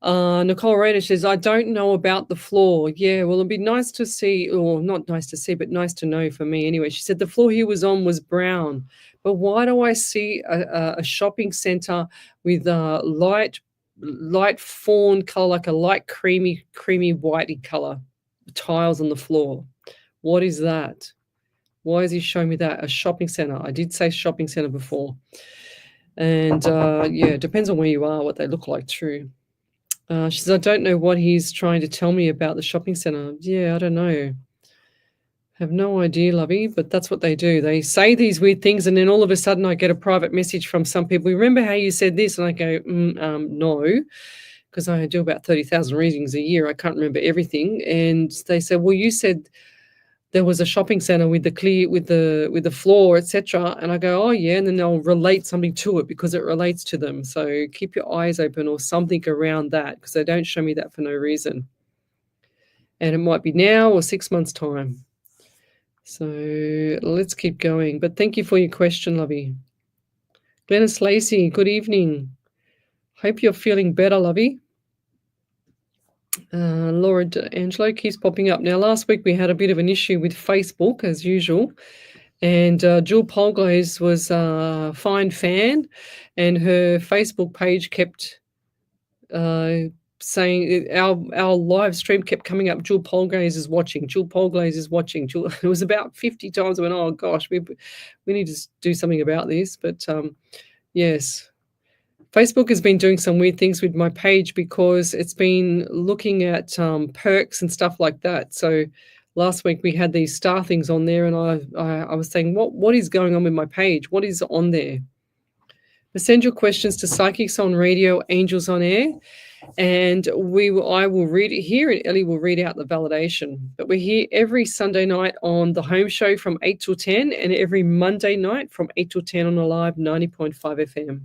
Nicole Rader says, I don't know about the floor. Yeah, well, it'd be nice to see, or not nice to see, but nice to know for me anyway. She said the floor he was on was brown. But why do I see a shopping center with light fawn color, like a light creamy whitey color tiles on the floor? What is that? Why is he showing me that? A shopping center. I did say shopping center before. And yeah, it depends on where you are, what they look like, true. She says, I don't know what he's trying to tell me about the shopping center. Yeah, I don't know. Have no idea, lovey, but that's what they do. They say these weird things, and then all of a sudden I get a private message from some people. Remember how you said this? And I go, no, because I do about 30,000 readings a year. I can't remember everything. And they say, well, you said there was a shopping center with the floor, etc. And I go, oh yeah, and then they'll relate something to it because it relates to them. So keep your eyes open or something around that, because they don't show me that for no reason. And it might be now or 6 months' time. So let's keep going. But thank you for your question, lovey. Glennis Lacey, good evening. Hope you're feeling better, lovey. Laura D'Angelo keeps popping up. Now, last week we had a bit of an issue with Facebook, as usual. And Jill Polglaze was a fine fan, and her Facebook page kept saying our live stream kept coming up. Jill Polglaze is watching. Jill Polglaze is watching. It was about 50 times. I went, oh gosh, we need to do something about this. But yes, Facebook has been doing some weird things with my page because it's been looking at perks and stuff like that. So last week we had these star things on there, and I was saying, what is going on with my page? What is on there? But send your questions to Psychics on Radio, Angels on Air, and I will read it here, and Ellie will read out the validation. But we're here every Sunday night on the home show from 8 till 10, and every Monday night from 8 till 10 on a live 90.5 FM.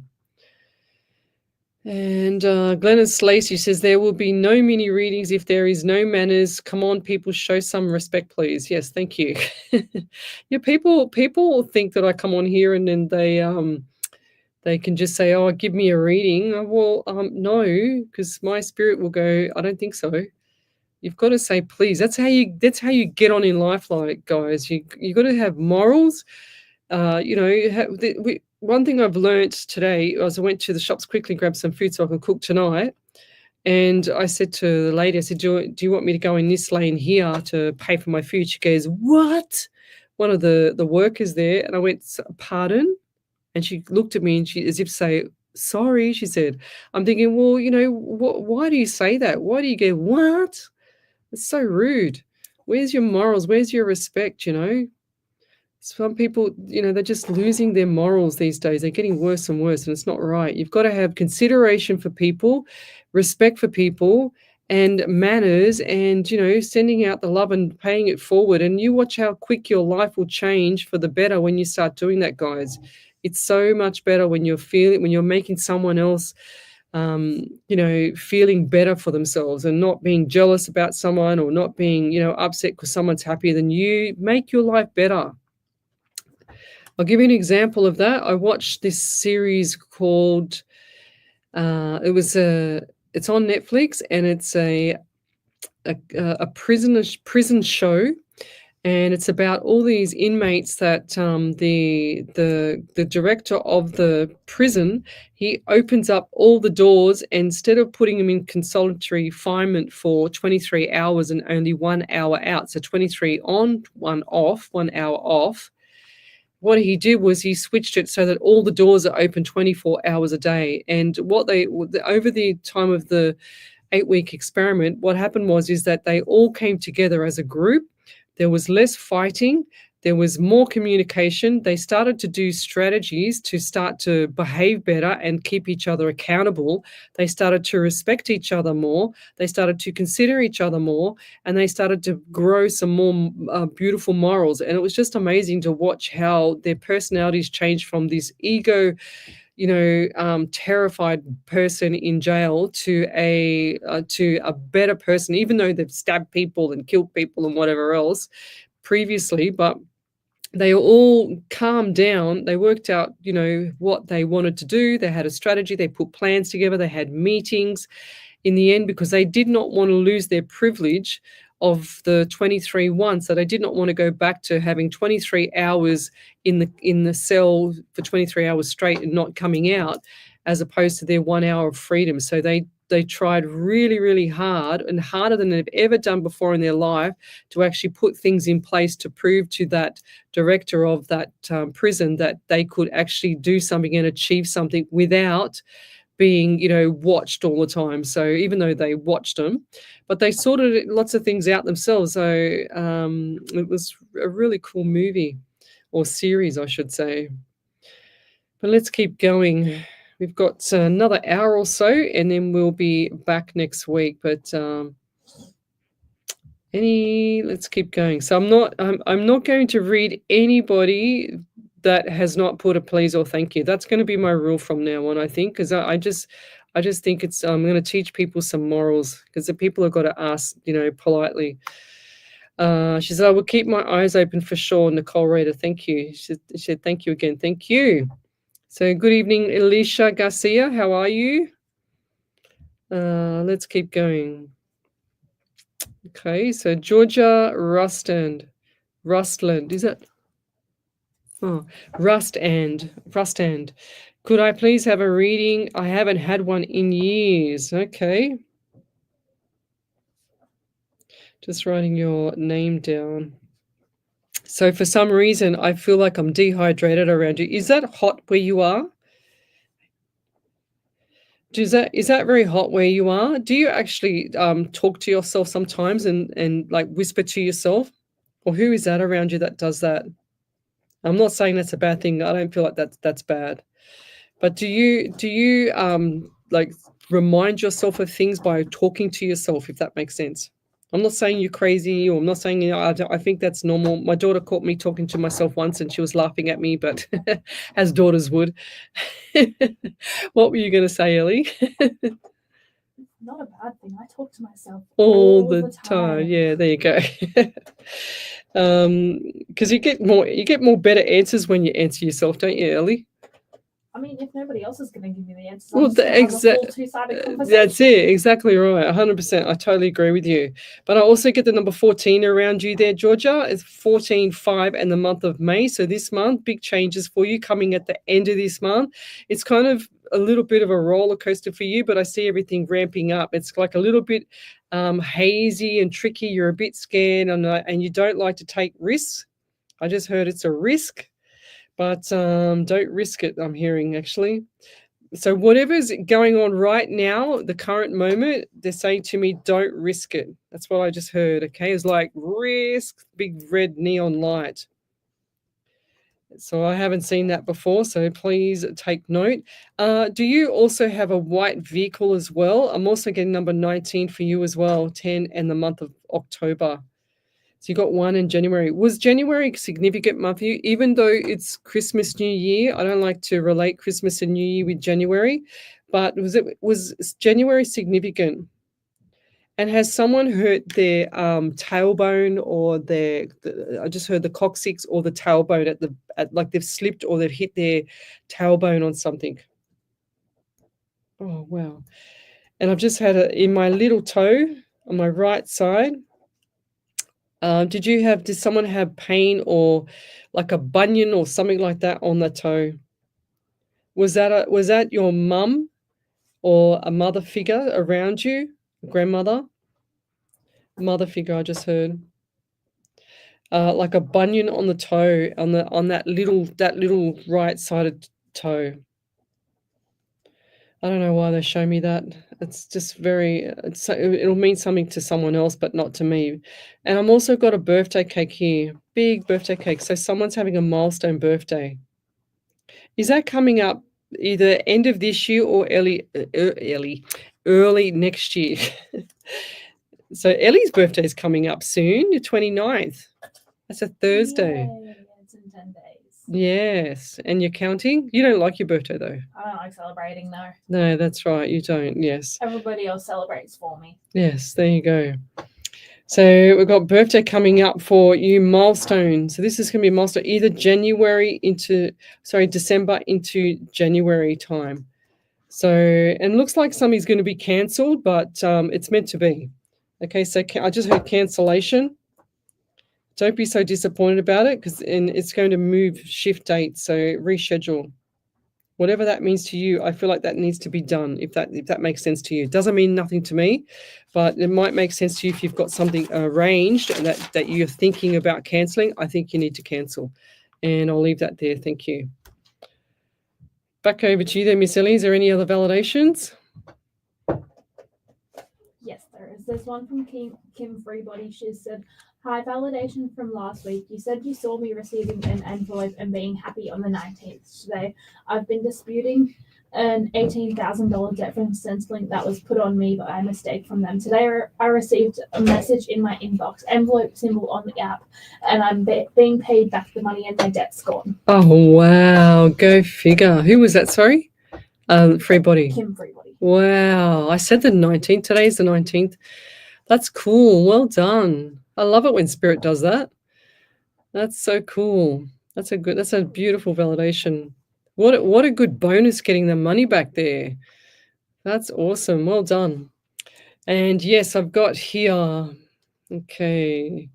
And Glennis Lacey says there will be no mini readings if there is no manners. Come on, people, show some respect, please. Yes, thank you. Yeah, people think that I come on here and then they can just say, "Oh, give me a reading." Well, no, because my spirit will go, "I don't think so." You've got to say, "Please." That's how you get on in life, like guys. You got to have morals. One thing I've learned today was I went to the shops quickly, grabbed some food so I could cook tonight. And I said to the lady, I said, do you want me to go in this lane here to pay for my food? She goes, "What?" One of the workers there. And I went, "Pardon?" And she looked at me and she, as if to say, "Sorry," she said. I'm thinking, well, why do you say that? Why do you go, "What?" It's so rude. Where's your morals? Where's your respect, Some people, they're just losing their morals these days. They're getting worse and worse, and it's not right. You've got to have consideration for people, respect for people, and manners, and, sending out the love and paying it forward. And you watch how quick your life will change for the better when you start doing that, guys. It's so much better when you're making someone else, feeling better for themselves and not being jealous about someone or not being, upset because someone's happier than you. Make your life better. I'll give you an example of that. I watched this series called, it's on Netflix, and it's a prison show, and it's about all these inmates that the director of the prison, he opens up all the doors, and instead of putting them in solitary confinement for 23 hours and only 1 hour out, so 23 on, 1 off, 1 hour off. What he did was he switched it so that all the doors are open 24 hours a day. And over the time of the 8-week experiment, what happened is that they all came together as a group. There was less fighting. There was more communication. They started to do strategies to start to behave better and keep each other accountable. They started to respect each other more. They started to consider each other more, and they started to grow some more beautiful morals. And it was just amazing to watch how their personalities changed from this ego, terrified person in jail to a better person, even though they've stabbed people and killed people and whatever else previously. But they all calmed down. They worked out, what they wanted to do. They had a strategy. They put plans together. They had meetings in the end because they did not want to lose their privilege of the 23-1. So they did not want to go back to having 23 hours in the cell for 23 hours straight and not coming out, as opposed to their 1 hour of freedom. So they tried really, really hard, and harder than they've ever done before in their life, to actually put things in place to prove to that director of that prison that they could actually do something and achieve something without being, watched all the time. So even though they watched them, but they sorted lots of things out themselves. So it was a really cool movie, or series, I should say. But let's keep going. We've got another hour or so, and then we'll be back next week. But let's keep going. So I'm not going to read anybody that has not put a please or thank you. That's going to be my rule from now on, I think, because I just think I'm going to teach people some morals, because the people have got to ask, politely. She said, "I will keep my eyes open for sure." Nicole Rader, thank you. She said, "Thank you again." Thank you. So good evening, Alicia Garcia. How are you? Let's keep going. Okay, so Georgia Rustland. Is it? Oh, Rustand. Could I please have a reading? I haven't had one in years. Okay. Just writing your name down. So for some reason, I feel like I'm dehydrated around you. Is that hot where you are? Is that very hot where you are? Do you actually talk to yourself sometimes and like whisper to yourself? Or who is that around you that does that? I'm not saying that's a bad thing. I don't feel like that's bad. But do you like remind yourself of things by talking to yourself, if that makes sense? I'm not saying you're crazy, or I'm not saying, I think that's normal. My daughter caught me talking to myself once and she was laughing at me, but as daughters would. What were you going to say, Ellie? Not a bad thing. I talk to myself all the time. Yeah, there you go. Because you get more better answers when you answer yourself, don't you, Ellie? I mean, if nobody else is going to give me the answers, Well, I'm just gonna have a full two-sided conversation. That's it. Exactly right. 100%. I totally agree with you. But I also get the number 14 around you there, Georgia. It's 14-5 and the month of May. So this month, big changes for you coming at the end of this month. It's kind of a little bit of a roller coaster for you, but I see everything ramping up. It's like a little bit hazy and tricky. You're a bit scared and you don't like to take risks. I just heard it's a risk. But don't risk it, I'm hearing, actually. So whatever's going on right now, the current moment, they're saying to me, don't risk it. That's what I just heard, okay? It's like risk, big red neon light. So I haven't seen that before, so please take note. Do you also have a white vehicle as well? I'm also getting number 19 for you as well, 10 and the month of October. So you got one in January. Was January a significant month for you? Even though it's Christmas, New Year, I don't like to relate Christmas and New Year with January, but was January significant? And has someone hurt their tailbone or I just heard the coccyx or the tailbone like they've slipped or they've hit their tailbone on something? Oh, wow. And I've just had it in my little toe on my right side. Did someone have pain or like a bunion or something like that on the toe? Was that your mum or a mother figure around you? A grandmother? Mother figure, I just heard. Like a bunion on the toe, on that little right-sided toe. I don't know why they show me that. It's just it'll mean something to someone else, but not to me. And I'm also got a birthday cake here, big birthday cake. So someone's having a milestone birthday. Is that coming up either end of this year or early next year? So Ellie's birthday is coming up soon, the 29th. That's a Thursday. Yay, it's in 10 days. Yes. And you're counting? You don't like your birthday, though. I don't like celebrating, though. No, that's right. You don't. Yes. Everybody else celebrates for me. Yes, there you go. So we've got birthday coming up for you, milestone. So this is going to be a milestone, either December into January time. So, and looks like something's going to be cancelled, but it's meant to be. Okay, so I just heard cancellation. Don't be so disappointed about it and it's going to shift dates, so reschedule. Whatever that means to you, I feel like that needs to be done, if that makes sense to you. It doesn't mean nothing to me, but it might make sense to you if you've got something arranged that you're thinking about cancelling. I think you need to cancel. And I'll leave that there. Thank you. Back over to you there, Miss Ellie. Is there any other validations? Yes, there is. There's one from Kim Freebody. She said, hi, validation from last week. You said you saw me receiving an envelope and being happy on the 19th today. I've been disputing an $18,000 debt from Centrelink that was put on me by mistake from them. Today I received a message in my inbox, envelope symbol on the app, and I'm being paid back the money and my debt's gone. Oh, wow. Go figure. Who was that, sorry? Freebody. Kim Freebody. Wow. I said the 19th. Today's the 19th. That's cool. Well done. I love it when Spirit does that. That's so cool. That's a beautiful validation. What a good bonus getting the money back there. That's awesome. Well done. And yes, I've got here. Okay.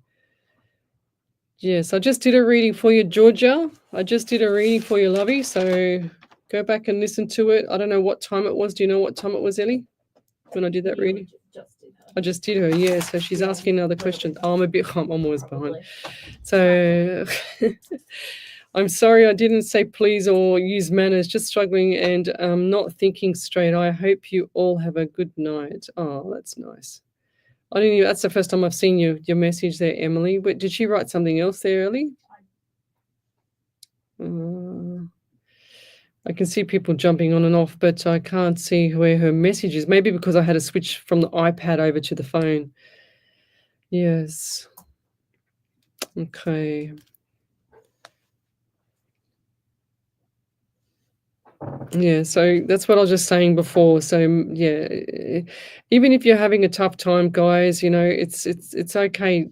Yes, I just did a reading for you, Georgia. I just did a reading for you, lovey. So go back and listen to it. I don't know what time it was. Do you know what time it was, Ellie, when I did that reading? I just did her, yeah. So she's asking another question. Oh, I'm always behind. So I'm sorry I didn't say please or use manners, just struggling and not thinking straight. I hope you all have a good night. Oh, that's nice. That's the first time I've seen your message there, Emily. But did she write something else there, Ellie? I can see people jumping on and off, but I can't see where her message is. Maybe because I had to switch from the iPad over to the phone. Yes. Okay. Yeah, so that's what I was just saying before. So yeah, even if you're having a tough time, guys, you know, it's okay.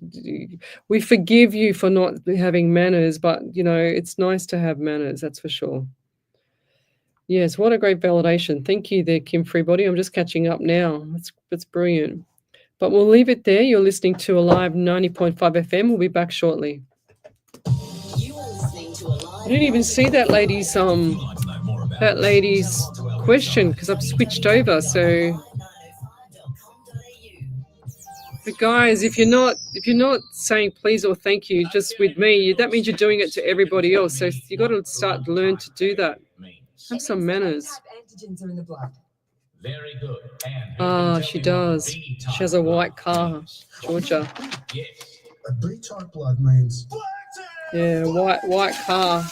We forgive you for not having manners, but you know, it's nice to have manners, that's for sure. Yes, what a great validation. Thank you there, Kim Freebody. I'm just catching up now. That's brilliant. But we'll leave it there. You're listening to Alive 90.5 FM. We'll be back shortly. I didn't even see that lady's question because I've switched over. So, but guys, if you're not saying please or thank you just with me, that means you're doing it to everybody else. So you got to start to learn to do that. Have some manners. Very good. Ah, she does. She has a white car, Georgia. Yes. A B-type blood means Yeah, white car.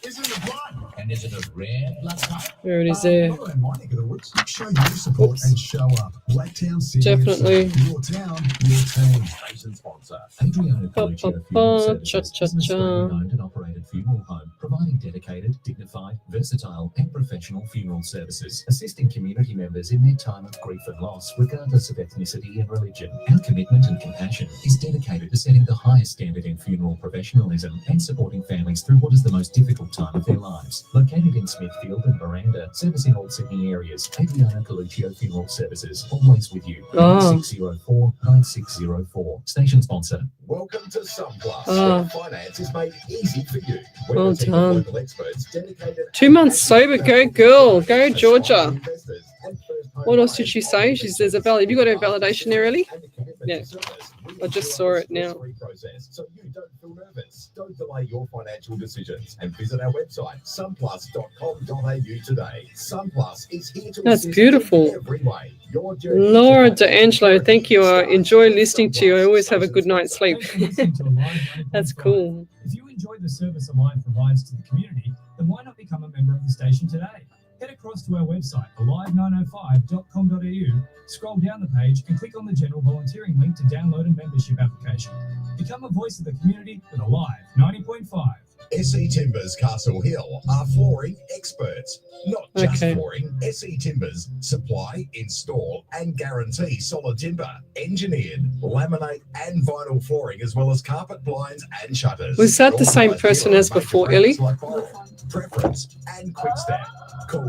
Is it a blood? And is it a rare blood type? There it is there. Not in my neck of the woods. Show your support and show up. Blacktown City. Definitely. Your town, your team. Station sponsor. Adriano Coluccio Funeral Services is an Australian owned and operated funeral home, providing dedicated, dignified, versatile and professional funeral services, assisting community members in their time of grief and loss, regardless of ethnicity and religion. Our commitment and compassion is dedicated to setting the highest standard in funeral professionalism and supporting families through what is the most difficult time of their lives. Located in Smithfield and Miranda, servicing all Sydney areas, Adriano Coluccio Funeral Services, always with you. 9604-9604. Station sponsor. Welcome to SunPlus, where finance is made easy for you. Well done. 2 months sober. Go girl. Go Georgia. What else did she say? She says a valid. Have you got her validation there, Ellie? Yeah. I just saw it now. So you don't feel nervous. Don't delay your financial decisions and visit our website, sunplus.com.au today. SunPlus is here to That's assist beautiful. in every way. Your journey Laura to D'Angelo, thank you. I enjoy listening to you. I always have a good night's sleep. That's cool. If you enjoy the service Alive provides to the community, then why not become a member of the station today? Head across to our website, alive905.com.au, scroll down the page and click on the general volunteering link to download a membership application. Become a voice of the community with Alive 90.5. SE Timbers Castle Hill are flooring experts. Not just flooring, SE Timbers supply, install and guarantee solid timber, engineered, laminate and vinyl flooring, as well as carpet, blinds and shutters. Was that the same person as before, Ellie? Like Preference and Quick Step. Call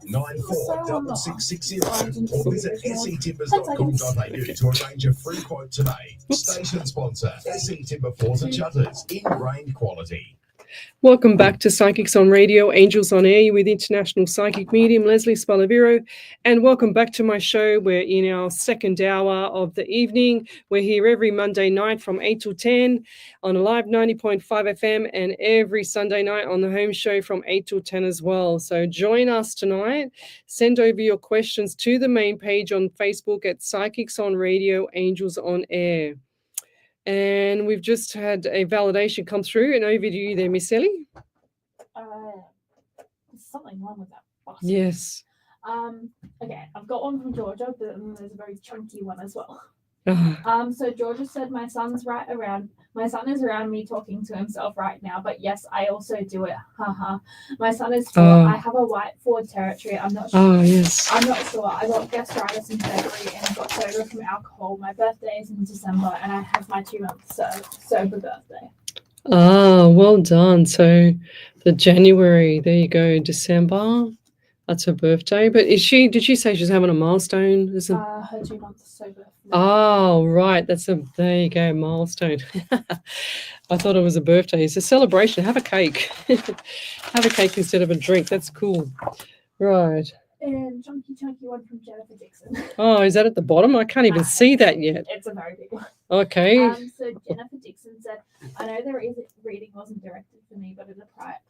9894-6660 or visit setimbers.com.au to arrange a free quote today. Station sponsor, SE Timber Floors and Shutters, ingrained quality. Welcome back to Psychics on Radio, Angels on Air with international psychic medium Lesley Spaliviero. And welcome back to my show. We're in our second hour of the evening. We're here every Monday night from 8 till 10 on Alive 90.5 FM and every Sunday night on the home show from 8 till 10 as well. So join us tonight. Send over your questions to the main page on Facebook at Psychics on Radio, Angels on Air. And we've just had a validation come through. And over to you there, Miss Ellie. There's something wrong with that bus. Yes. Okay, I've got one from Georgia, but there's a very chunky one as well. Ah. So Georgia said, my son is around me talking to himself right now, but yes, I also do it. Haha. My son is 4. I have a white Ford Territory. I'm not sure. Oh, yes. I'm not sure. I got gastritis in February and got sober from alcohol. My birthday is in December and I have my 2 months sober birthday. Ah, well done. So the January, there you go, December. That's her birthday. But did she say she's having a milestone? Her 2 months sober. Oh, right. There you go, milestone. I thought it was a birthday. It's a celebration. Have a cake. Have a cake instead of a drink. That's cool. Right. And chunky one from Jennifer Dixon. Oh, is that at the bottom? I can't even see that yet. It's a very big one. Okay. So Jennifer Dixon said, I know the reading wasn't directed for me, but it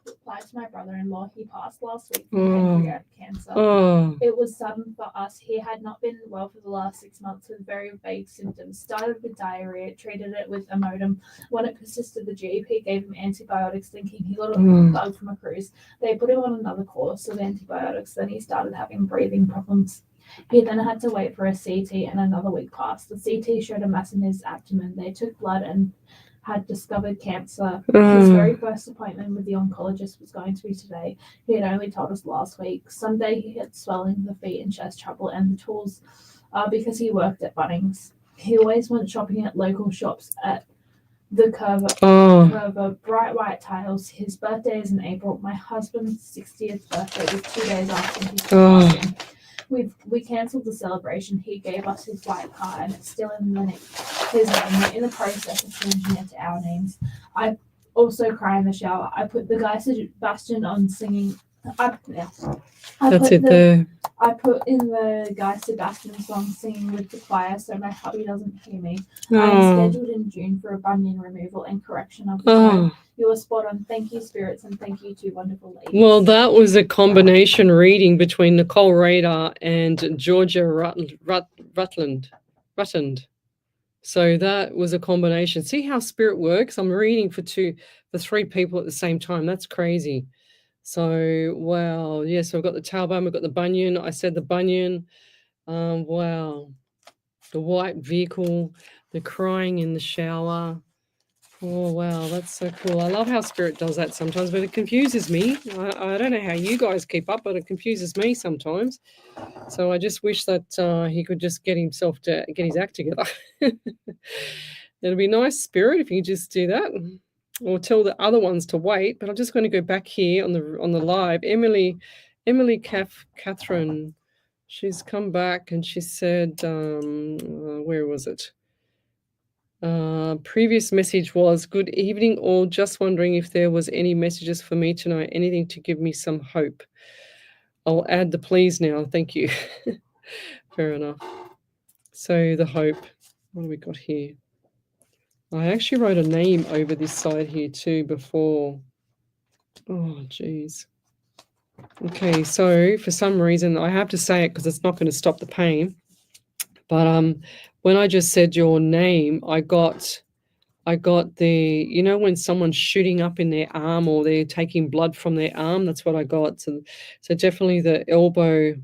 applies that's my brother-in-law. He passed last week from pancreatic cancer. Oh, It was sudden for us. He had not been well for the last 6 months with very vague symptoms. Started with diarrhea, treated it with Imodium. When it persisted, the GP gave him antibiotics, thinking he got a bug from a cruise. They put him on another course of antibiotics. Then he started having breathing problems. He then had to wait for a CT, and another week passed. The CT showed a mass in his abdomen. They took blood and had discovered cancer. His very first appointment with the oncologist was going to be today. He had only told us last week. Sunday he had swelling of the feet and chest trouble and the tools because he worked at Bunnings. He always went shopping at local shops at the Curver, bright white tiles. His birthday is in April. My husband's 60th birthday was 2 days after his passing. We cancelled the celebration. He gave us his white car, and it's still in his name. We're in the process of changing it to our names. I also cry in the shower. I put the Guy Sebastian on singing. I put in the Guy Sebastian song singing with the choir so my hubby doesn't hear me. I'm scheduled in June for a bunion removal and correction of the tone. You were spot on. Thank you, spirits, and thank you to wonderful ladies. well, that was a combination reading between Nicole Rader and Georgia Rutland. So that was a combination. See how spirit works? I'm reading for three people at the same time. That's crazy. So, wow. Yeah, so I've got the tailbone, we've got the bunion. I said the bunion. Wow. The white vehicle, the crying in the shower. Oh, wow, that's so cool. I love how spirit does that sometimes, but it confuses me. I don't know how you guys keep up, but it confuses me sometimes. So I just wish that he could just get his act together. It'd be nice, spirit, if you just do that. Or tell the other ones to wait. But I'm just going to go back here on the live. Emily Catherine, she's come back and she said, where was it? Previous message was, good evening all. Just wondering if there was any messages for me tonight, anything to give me some hope. I'll add the please now. Thank you. Fair enough. So the hope. What do we got here? I actually wrote a name over this side here too before. Oh, geez. Okay, so for some reason, I have to say it because it's not going to stop the pain. But when I just said your name, I got the, when someone's shooting up in their arm or they're taking blood from their arm, that's what I got. So definitely the elbow,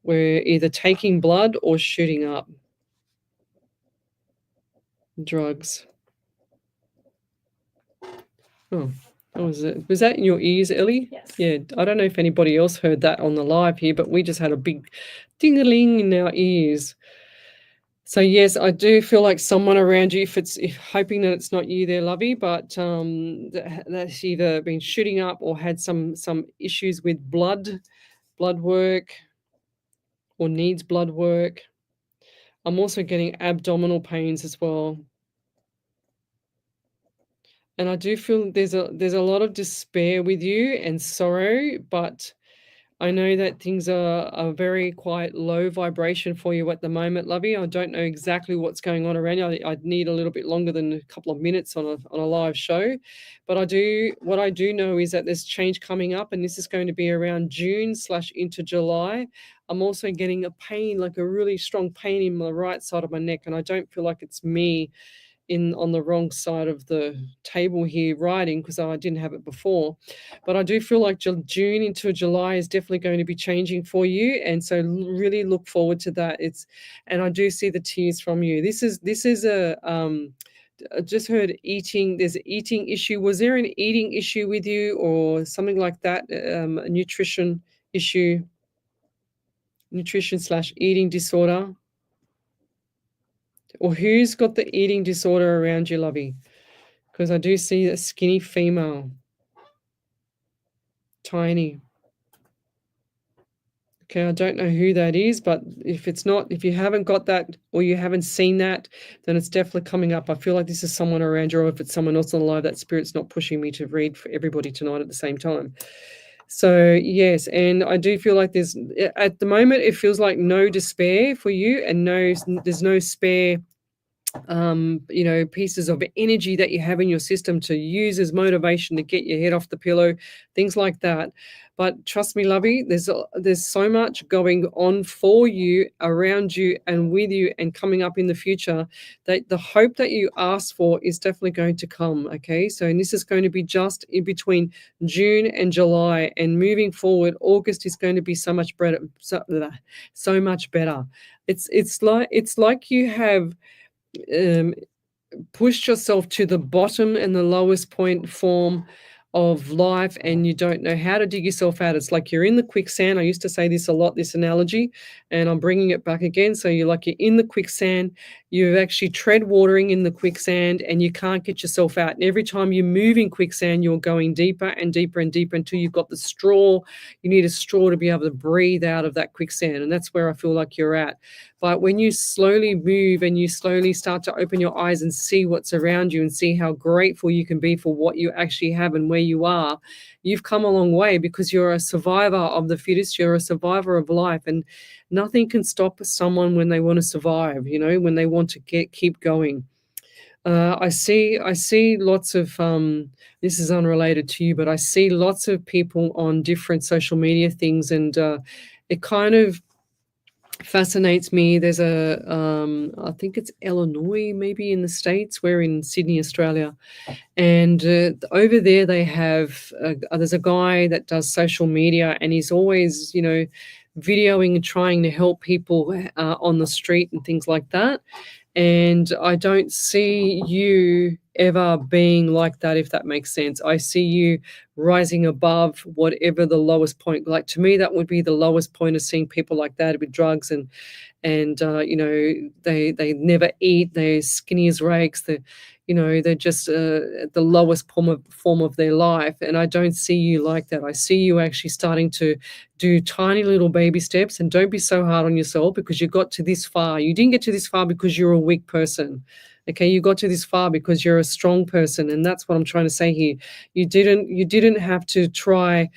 we're either taking blood or shooting up. Drugs. Oh, was that in your ears, Ellie? Yes. Yeah, I don't know if anybody else heard that on the live here, but we just had a big ding-a-ling in our ears. So yes, I do feel like someone around you, hoping that it's not you there, lovey, but that's either been shooting up or had some issues with blood work, or needs blood work. I'm also getting abdominal pains as well. And I do feel there's a lot of despair with you and sorrow, but I know that things are very quite low vibration for you at the moment, lovey. I don't know exactly what's going on around you. I'd need a little bit longer than a couple of minutes on a live show. But what I do know is that there's change coming up, and this is going to be around June / into July. I'm also getting a pain, like a really strong pain in the right side of my neck, and I don't feel like it's me on the wrong side of the table here writing, because I didn't have it before. But I do feel like June into July is definitely going to be changing for you, and so really look forward to that. And I do see the tears from you. This is a I just heard eating. There's an eating issue. Was there an eating issue with you or something like that? A nutrition issue, nutrition / eating disorder? Or who's got the eating disorder around you, lovey? Because I do see a skinny female. Tiny. Okay, I don't know who that is, but if you haven't got that or you haven't seen that, then it's definitely coming up. I feel like this is someone around you, or if it's someone else on the live, that spirit's not pushing me to read for everybody tonight at the same time. So, yes, and I do feel like at the moment, it feels like no despair for you, and there's no spare pieces of energy that you have in your system to use as motivation to get your head off the pillow, things like that. But trust me, lovey, there's so much going on for you, around you, and with you, and coming up in the future, that the hope that you ask for is definitely going to come. Okay, so and this is going to be just in between June and July, and moving forward, August is going to be so much better. So much better. It's like you have pushed yourself to the bottom and the lowest point form of life, and you don't know how to dig yourself out. It's like you're in the quicksand. I used to say this a lot, this analogy, and I'm bringing it back again. So you're in the quicksand, you're actually tread watering in the quicksand, and you can't get yourself out. And every time you move in quicksand, you're going deeper and deeper and deeper until you've got the straw. You need a straw to be able to breathe out of that quicksand, and that's where I feel like you're at. But when you slowly move and you slowly start to open your eyes and see what's around you and see how grateful you can be for what you actually have and where you are, you've come a long way, because you're a survivor of the fittest. You're a survivor of life, and nothing can stop someone when they want to survive, when they want to keep going. I see lots of, this is unrelated to you, but I see lots of people on different social media things, and it kind of fascinates me. There's I think it's Illinois, maybe in the States. We're in Sydney, Australia. And over there they have, there's a guy that does social media, and he's always, videoing and trying to help people on the street and things like that. And I don't see you ever being like that, if that makes sense. I see you rising above whatever the lowest point. Like, to me, that would be the lowest point, of seeing people like that with drugs, and they never eat. They're skinny as rakes. They're just at the lowest form of their life. And I don't see you like that. I see you actually starting to do tiny little baby steps. And don't be so hard on yourself, because you got to this far. You didn't get to this far because you're a weak person. Okay, you got to this far because you're a strong person. And that's what I'm trying to say here. You didn't have to try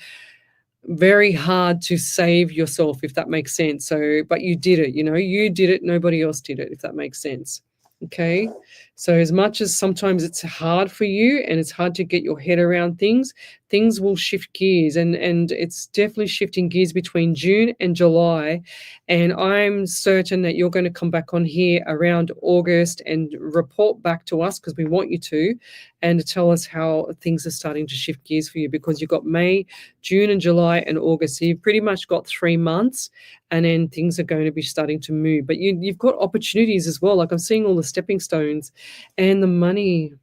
very hard to save yourself, if that makes sense. So, but you did it, you did it. Nobody else did it, if that makes sense. Okay, so as much as sometimes it's hard for you and it's hard to get your head around things will shift gears, and it's definitely shifting gears between June and July. And I'm certain that you're going to come back on here around August and report back to us, because we want you to, and to tell us how things are starting to shift gears for you, because you've got May, June and July and August. So you've pretty much got 3 months, and then things are going to be starting to move. But you've got opportunities as well. Like, I'm seeing all the stepping stones and the money.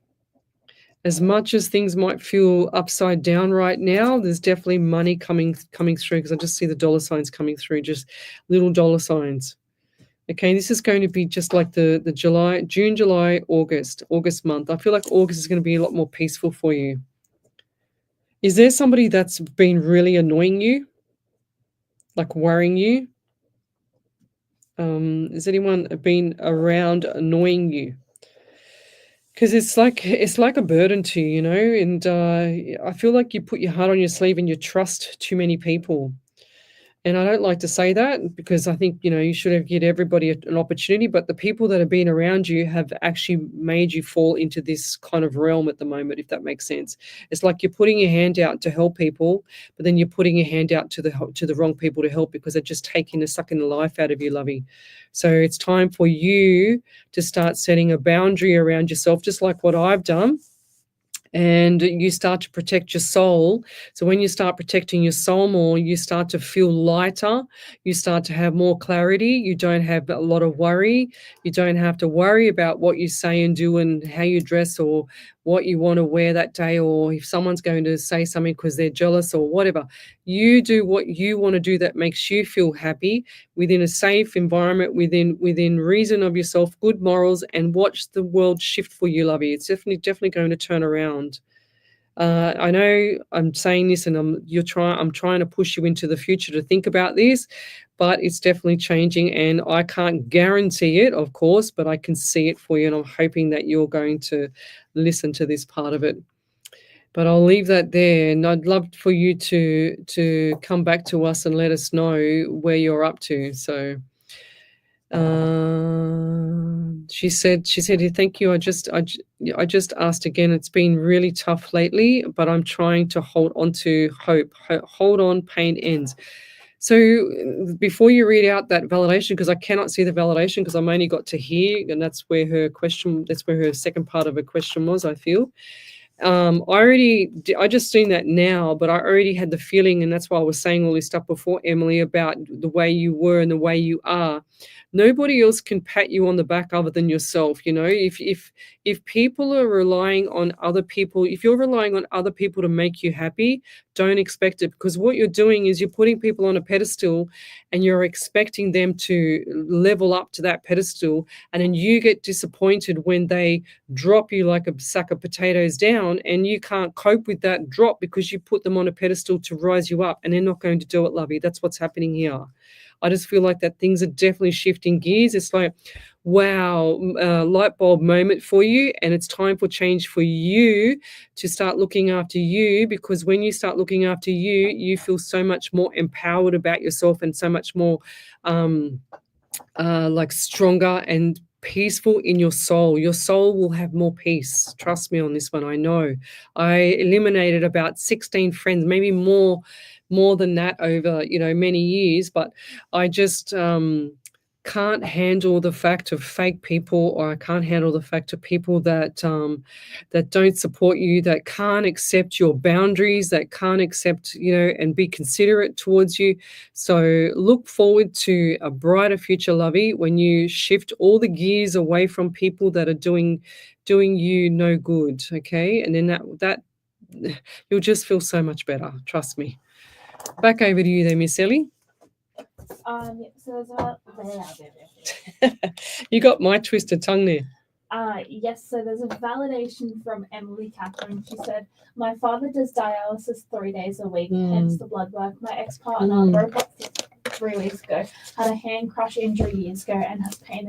As much as things might feel upside down right now, there's definitely money coming through, because I just see the dollar signs coming through, just little dollar signs. Okay, this is going to be just like the June, July, August month. I feel like August is going to be a lot more peaceful for you. Is there somebody that's been really annoying you, like worrying you? Has anyone been around annoying you? Because it's like a burden to you, and I feel like you put your heart on your sleeve and you trust too many people. And I don't like to say that, because I think, you should give everybody an opportunity, but the people that have been around you have actually made you fall into this kind of realm at the moment, if that makes sense. It's like you're putting your hand out to help people, but then you're putting your hand out to the wrong people to help, because they're just sucking the life out of you, lovey. So it's time for you to start setting a boundary around yourself, just like what I've done. And you start to protect your soul. So when you start protecting your soul more, you start to feel lighter. You start to have more clarity. You don't have a lot of worry. You don't have to worry about what you say and do and how you dress or what you want to wear that day, or if someone's going to say something because they're jealous or whatever. You do what you want to do that makes you feel happy within a safe environment, within reason of yourself, good morals, and watch the world shift for you, lovey. It's definitely going to turn around. I know I'm saying this, and I'm trying to push you into the future to think about this, but it's definitely changing, and I can't guarantee it, of course, but I can see it for you, and I'm hoping that you're going to listen to this part of it. But I'll leave that there, and I'd love for you to come back to us and let us know where you're up to. So She said, thank you. I just asked again. It's been really tough lately, but I'm trying to hold on to hope. Hold on, pain ends. So before you read out that validation, because I cannot see the validation because I'm only got to hear, and that's where her second part of her question was, I feel. I just seen that now, but I already had the feeling, and that's why I was saying all this stuff before, Emily, about the way you were and the way you are. Nobody else can pat you on the back other than yourself. You know, if people are relying on other people, if you're relying on other people to make you happy, don't expect it, because what you're doing is you're putting people on a pedestal and you're expecting them to level up to that pedestal, and then you get disappointed when they drop you like a sack of potatoes down, and you can't cope with that drop because you put them on a pedestal to rise you up, and they're not going to do it, lovey. That's what's happening here. I just feel like that things are definitely shifting gears. It's like, wow, light bulb moment for you, and it's time for change for you to start looking after you, because when you start looking after you, you feel so much more empowered about yourself and so much more like stronger and peaceful in your soul. Your soul will have more peace. Trust me on this one. I know. I eliminated about 16 friends, maybe more than that over, many years, but I just can't handle the fact of fake people, or I can't handle the fact of people that don't support you, that can't accept your boundaries, that can't accept, and be considerate towards you. So look forward to a brighter future, lovey, when you shift all the gears away from people that are doing you no good, okay? And then that you'll just feel so much better. Trust me. Back over to you there, Miss Ellie. So there's You got my twisted tongue there. yes, so there's a validation from Emily Catherine. She said, my father does dialysis 3 days a week, hence the blood work. My ex-partner broke up 3 weeks ago, had a hand crush injury years ago, and has pain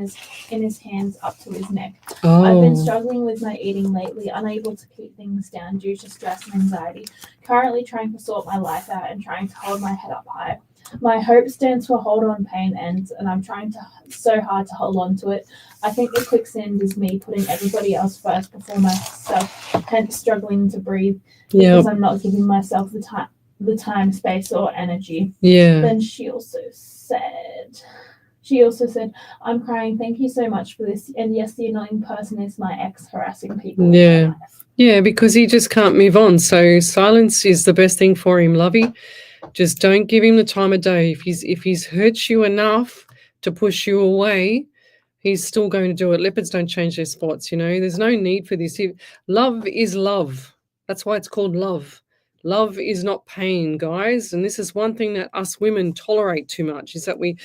in his hands up to his neck. I've been struggling with my eating lately, unable to keep things down due to stress and anxiety. Currently trying to sort my life out and trying to hold my head up high. My hope stands for hold on, pain ends, and I'm trying so hard to hold on to it. I think the quicksand is me putting everybody else first before myself, hence struggling to breathe because I'm not giving myself the time, space, or energy. Yeah. Then she also said, I'm crying. Thank you so much for this. And yes, the annoying person is my ex harassing people. Yeah. In my life. Yeah, because he just can't move on. So silence is the best thing for him, lovey. Just don't give him the time of day. If he's hurt you enough to push you away, he's still going to do it. Leopards don't change their spots, There's no need for this. Love is love. That's why it's called love. Love is not pain, guys. And this is one thing that us women tolerate too much, is that we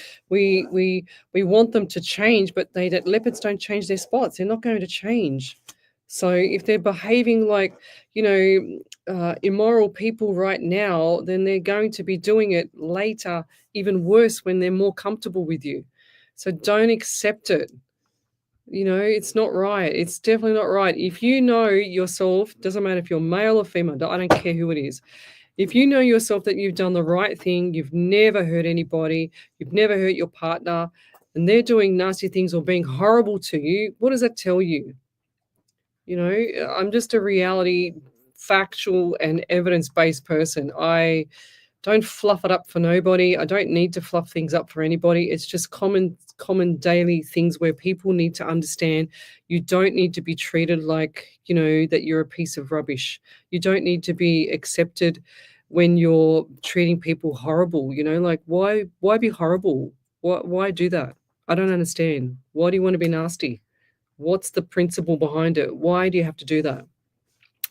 want them to change, but leopards don't change their spots. They're not going to change. So if they're behaving like, immoral people right now, then they're going to be doing it later, even worse when they're more comfortable with you. So don't accept it. It's not right. It's definitely not right. If you know yourself, doesn't matter if you're male or female, I don't care who it is. If you know yourself that you've done the right thing, you've never hurt anybody, you've never hurt your partner, and they're doing nasty things or being horrible to you, what does that tell you? I'm just a reality, factual and evidence-based person. I don't fluff it up for nobody. I don't need to fluff things up for anybody. It's just common daily things where people need to understand you don't need to be treated like, that you're a piece of rubbish. You don't need to be accepted when you're treating people horrible, like why be horrible? Why do that? I don't understand. Why do you want to be nasty? What's the principle behind it? Why do you have to do that?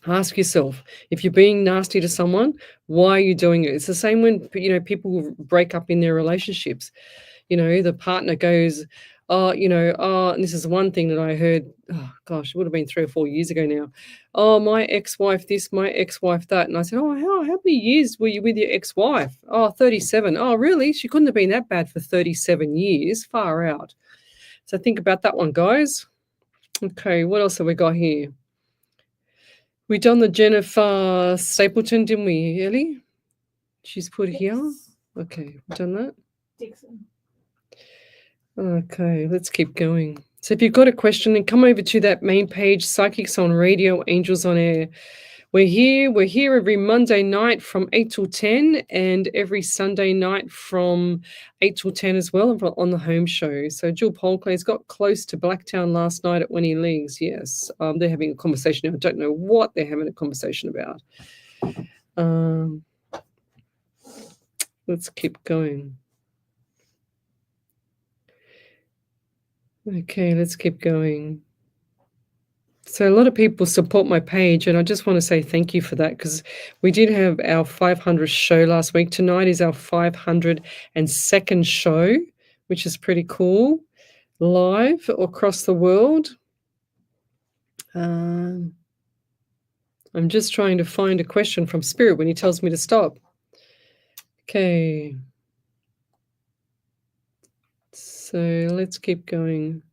Ask yourself, if you're being nasty to someone, why are you doing it? It's the same when, people break up in their relationships. The partner goes, and this is one thing that I heard, it would have been 3 or 4 years ago now. Oh, my ex-wife this, my ex-wife that. And I said, oh, how many years were you with your ex-wife? Oh, 37. Oh, really? She couldn't have been that bad for 37 years. Far out. So think about that one, guys. Okay, what else have we got here? We done the Jennifer Stapleton, didn't we, Ellie? She's put here. Okay, we've done that. Dixon. Okay, let's keep going. So if you've got a question, then come over to that main page, Psychics on Radio, Angels on Air. We're here every Monday night from 8 till 10 and every Sunday night from 8 till 10 as well on the home show. So Jill Polclay's got close to Blacktown last night at Winnie Leagues. Yes, they're having a conversation. I don't know what they're having a conversation about. Let's keep going. Okay, let's keep going. So a lot of people support my page, and I just want to say thank you for that, because we did have our 500th show last week. Tonight is our 502nd show, which is pretty cool, live across the world. I'm just trying to find a question from Spirit when he tells me to stop. Okay. So let's keep going.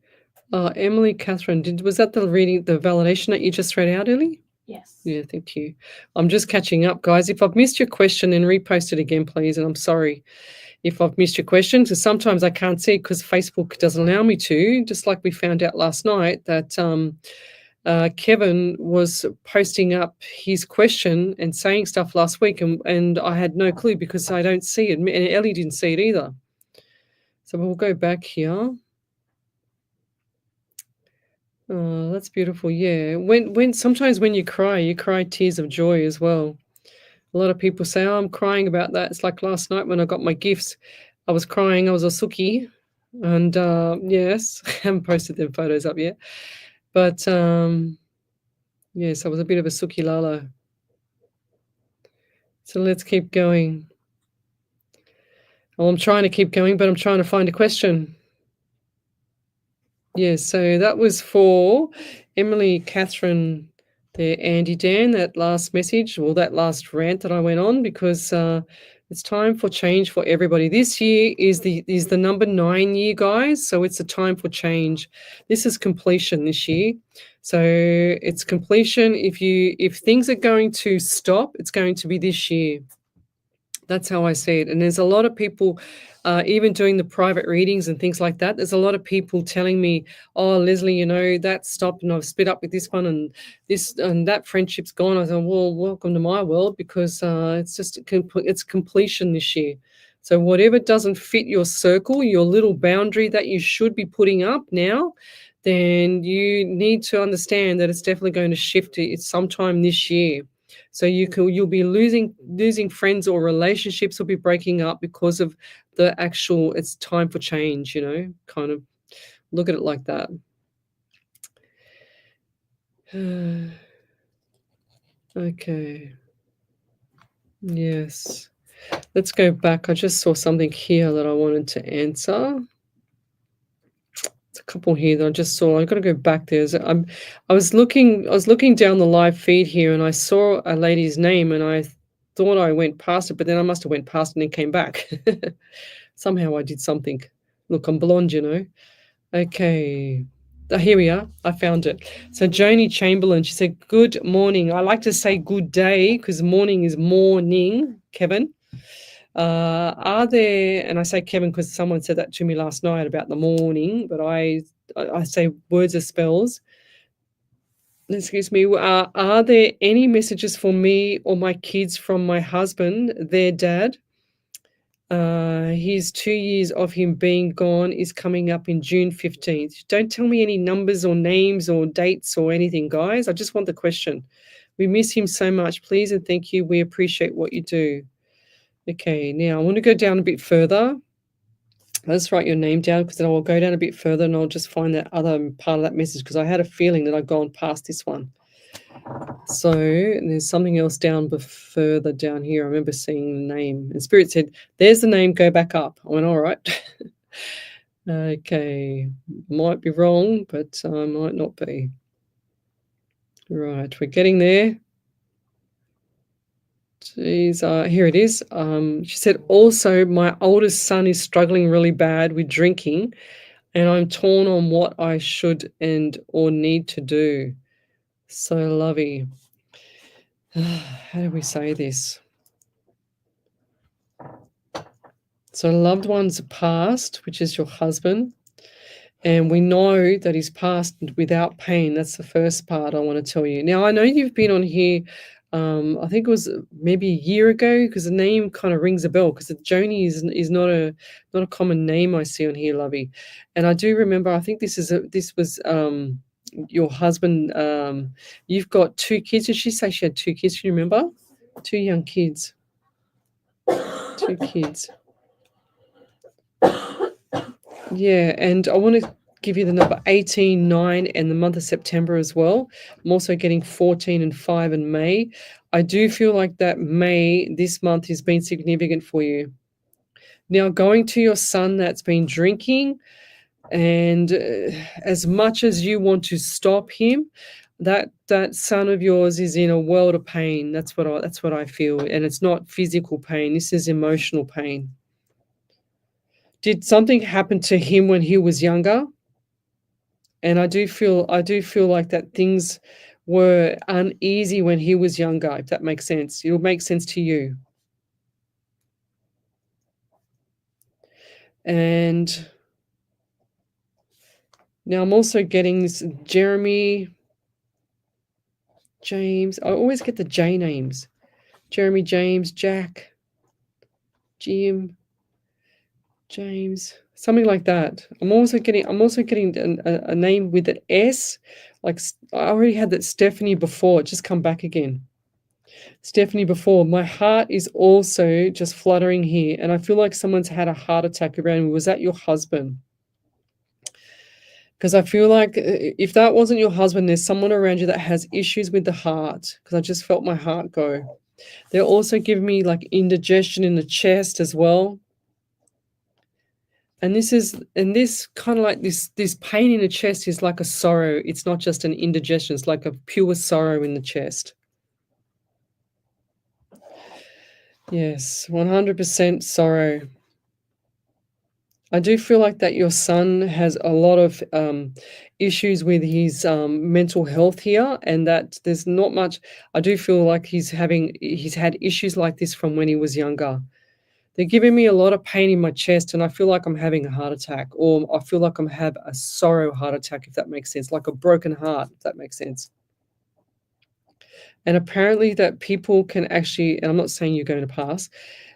Emily Catherine, was that the reading, the validation that you just read out, Ellie? Yes. Yeah, thank you. I'm just catching up, guys. If I've missed your question, then repost it again, please. And I'm sorry if I've missed your question, because sometimes I can't see because Facebook doesn't allow me to, just like we found out last night that Kevin was posting up his question and saying stuff last week, and I had no clue because I don't see it, and Ellie didn't see it either. So we'll go back here. Oh, that's beautiful. Yeah. Sometimes when you cry tears of joy as well. A lot of people say, "Oh, I'm crying about that." It's like last night when I got my gifts. I was crying. I was a Suki. And yes, I haven't posted them photos up yet. But yes, I was a bit of a Suki Lala. So let's keep going. Well, I'm trying to keep going, but I'm trying to find a question. Yes, so that was for Emily Catherine there, Andy Dan, that last message, or that last rant that I went on, because it's time for change for everybody. This year is the number 9 year, guys, so it's a time for change. This is completion this year. So it's completion. If things are going to stop, it's going to be this year. That's how I see it. And there's a lot of people, even doing the private readings and things like that, there's a lot of people telling me, "Oh, Lesley, that stopped and I've split up with this one and this and that friendship's gone." I said, "Well, welcome to my world," because it's completion this year. So whatever doesn't fit your circle, your little boundary that you should be putting up now, then you need to understand that it's definitely going to shift. It's sometime this year. So you'll be losing friends, or relationships will be breaking up because of it's time for change, kind of look at it like that. Okay. Yes. Let's go back. I just saw something here that I wanted to answer. A couple here that I just saw. I've got to go back there. I was looking down the live feed here, and I saw a lady's name, and I thought I went past it, but then I must have went past it and then came back. Somehow I did something. Look, I'm blonde, Okay. Here we are. I found it. So Joni Chamberlain, she said, "Good morning." I like to say good day because morning is morning, Kevin. Are there, and I say Kevin because someone said that to me last night about the morning, but I say words are spells. Excuse me. Are there any messages for me or my kids from my husband, their dad? His 2 years of him being gone is coming up in June 15th. Don't tell me any numbers or names or dates or anything, guys. I just want the question. We miss him so much. Please and thank you. We appreciate what you do. Okay, now I want to go down a bit further. Let's write your name down, because then I'll go down a bit further and I'll just find that other part of that message, because I had a feeling that I'd gone past this one. So there's something else further down here. I remember seeing the name, and Spirit said, "There's the name, go back up." I went, all right. Okay, might be wrong, but might not be. Right, we're getting there. Jeez, here it is. She said, "Also, my oldest son is struggling really bad with drinking, and I'm torn on what I should or need to do." So lovey. How do we say this? So loved ones are past, which is your husband, And we know that he's passed without pain. That's the first part I want to tell you. Now, I know you've been on here, I think it was maybe a year ago, because the name kind of rings a bell, because Joni is not a common name I see on here, Lovey. And I do remember, I think this was your husband. You've got 2 kids. Did she say she had 2 kids? Do you remember? 2 young kids. 2 kids. Yeah, and I want to give you the number 18, 9, and the month of September as well. I'm also getting 14 and 5 in May. I do feel like that May, this month, has been significant for you. Now, going to your son that's been drinking, and as much as you want to stop him, that son of yours is in a world of pain. That's what I feel, and it's not physical pain. This is emotional pain. Did something happen to him when he was younger? And I do feel like that things were uneasy when he was younger, if that makes sense. It'll make sense to you. And now I'm also getting this Jeremy, James. I always get the J names. Jeremy, James, Jack, Jim, James, something like that. I'm also getting a name with an S. Like I already had that Stephanie before. Just come back again. Stephanie before. My heart is also just fluttering here, and I feel like someone's had a heart attack around me. Was that your husband? Because I feel like if that wasn't your husband, there's someone around you that has issues with the heart, because I just felt my heart go. They're also giving me like indigestion in the chest as well. And this kind of like this pain in the chest is like a sorrow. It's not just an indigestion. It's like a pure sorrow in the chest. Yes, 100% sorrow. I do feel like that your son has a lot of issues with his mental health here, and that there's not much. I do feel like he's had issues like this from when he was younger. They're giving me a lot of pain in my chest, and I feel like I'm having a heart attack, or I feel like I'm having a sorrow heart attack, if that makes sense, like a broken heart, if that makes sense. And apparently that people can actually, and I'm not saying you're going to pass,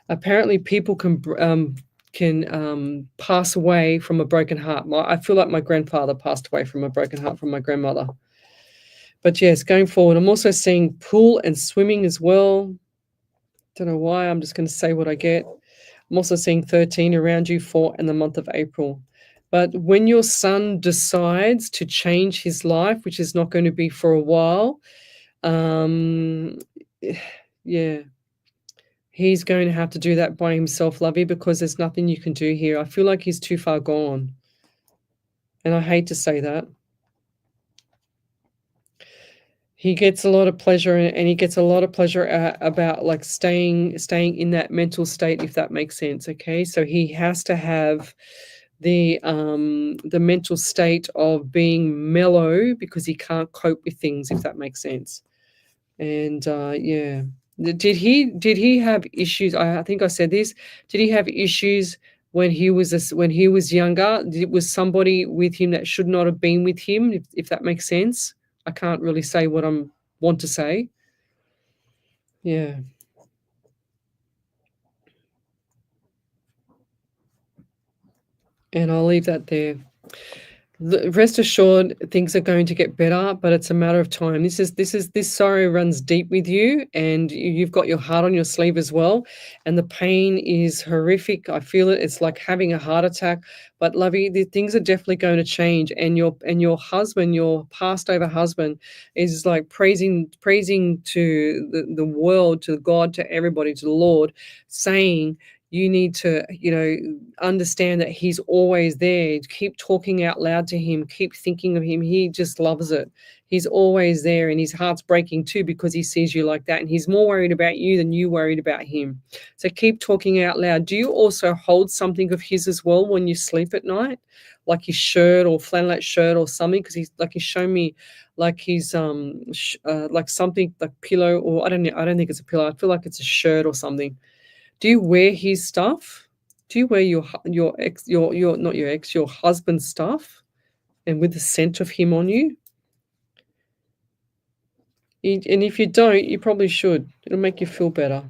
apparently people can pass away from a broken heart. I feel like my grandfather passed away from a broken heart from my grandmother. But yes, going forward, I'm also seeing pool and swimming as well. Don't know why, I'm just going to say what I get. I'm also seeing 13 around you for in the month of April. But when your son decides to change his life, which is not going to be for a while, yeah, he's going to have to do that by himself, Lovey, because there's nothing you can do here. I feel like he's too far gone. And I hate to say that. He gets a lot of pleasure, and he gets a lot of pleasure about like staying in that mental state, if that makes sense. Okay, so he has to have the mental state of being mellow, because he can't cope with things, if that makes sense. And yeah, did he have issues? I think I said this. Did he have issues when he was younger? Was somebody with him that should not have been with him, if that makes sense? I can't really say what I want to say. Yeah. And I'll leave that there. Rest assured, things are going to get better, but it's a matter of time. This sorrow runs deep with you, and you've got your heart on your sleeve as well. And the pain is horrific. I feel it. It's like having a heart attack. But Lovey, the things are definitely going to change. And your husband, your passed over husband, is like praising to the world, to God, to everybody, to the Lord, saying, you need to, understand that he's always there. Keep talking out loud to him. Keep thinking of him. He just loves it. He's always there, and his heart's breaking too, because he sees you like that, and he's more worried about you than you worried about him. So keep talking out loud. Do you also hold something of his as well when you sleep at night, like his shirt or flannelette shirt or something? Because he's shown me like he's like something like pillow, or I don't know. I don't think it's a pillow. I feel like it's a shirt or something. Do you wear his stuff? Do you wear your husband's stuff? and with the scent of him on you. And if you don't, you probably should. It'll make you feel better.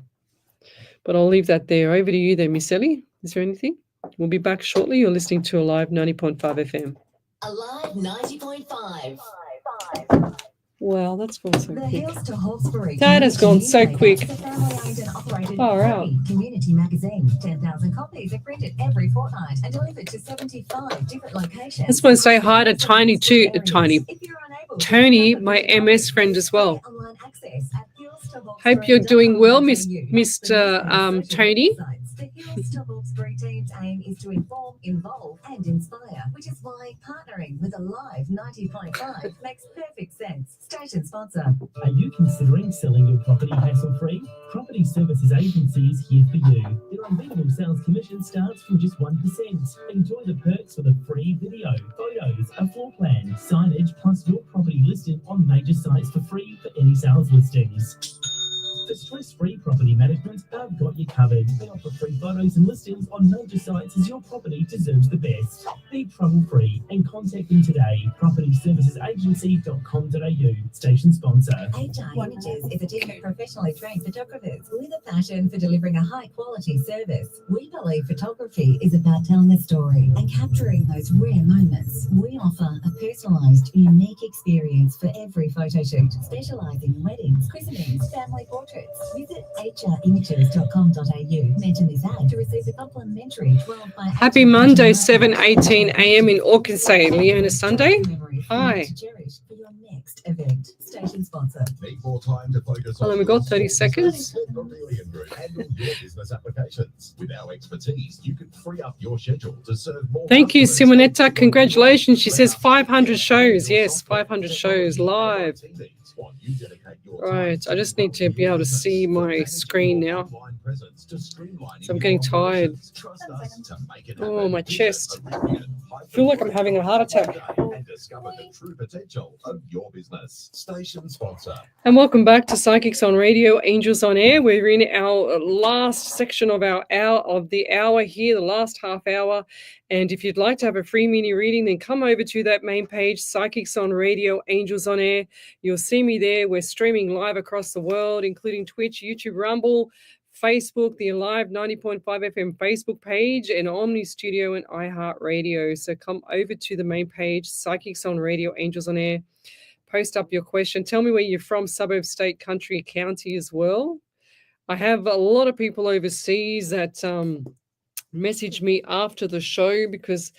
But I'll leave that there. Over to you there, Miss Ellie. Is there anything? We'll be back shortly. You're listening to Alive 90.5 FM. Alive 90.5. Wow, that's gone so The quick. Hills to Hawkesbury. That has gone so quick. The family-owned and operated Far out. free community magazine. 10,000 copies are printed every fortnight and delivered to 75 different locations. I just want to say hi to Tony too. If you're unable to Tony, download my the MS friend as well. online access at Hope you're doing well, hillstohawkesbury.com.au. Mr. Tony. The Hills to Hawkesbury team's aim is to inform, involve, and inspire, which is why partnering with Alive 90.5 makes perfect sense. Station sponsor. Are you considering selling your property hassle-free? Property Services Agency is here for you. Their unbeatable sales commission starts from just 1%. Enjoy the perks with a free video, photos, a floor plan, signage, plus your property listed on major sites for free for any sales listings. For stress-free property management, they've got you covered. They offer free photos and listings on major sites as your property deserves the best. Be trouble-free and contact them today. PropertyServicesAgency.com.au. Station sponsor. HI Images is a team of professionally trained photographers with a passion for delivering a high-quality service. We believe photography is about telling a story and capturing those rare moments. We offer a personalised, unique experience for every photo shoot, specialising in weddings, christenings, family portraits. Visit hrimages.com.au. Mention this ad to receive a complimentary 12 by Happy Monday, 7:18 a.m. in Orcansay. Leona Sunday. Hi. For your next event. Station sponsor. Need more time to focus Hold on, on we've got your 30 small seconds. business? Let Aurelian Group handle your business applications. With our expertise, you can free up your schedule to serve more. Thank you, customers. Simonetta. Congratulations. She says 500 shows. Yes, 500 shows live. Right, I just need to be able to see my screen now. So I'm getting tired. Oh, my chest. I feel like I'm having a heart attack. And discover the true potential of your business. Station sponsor. And welcome back to Psychics on Radio, Angels on Air. We're in our last section of our hour here, the last half hour. And if you'd like to have a free mini reading, then come over to that main page, Psychics on Radio, Angels on Air. You'll see me there. We're streaming live across the world, including Twitch, YouTube, Rumble, Facebook, the Alive 90.5 FM Facebook page, and Omni Studio and iHeartRadio. So come over to the main page, Psychics on Radio, Angels on Air. Post up your question. Tell me where you're from, suburb, state, country, county as well. I have a lot of people overseas that message me after the show because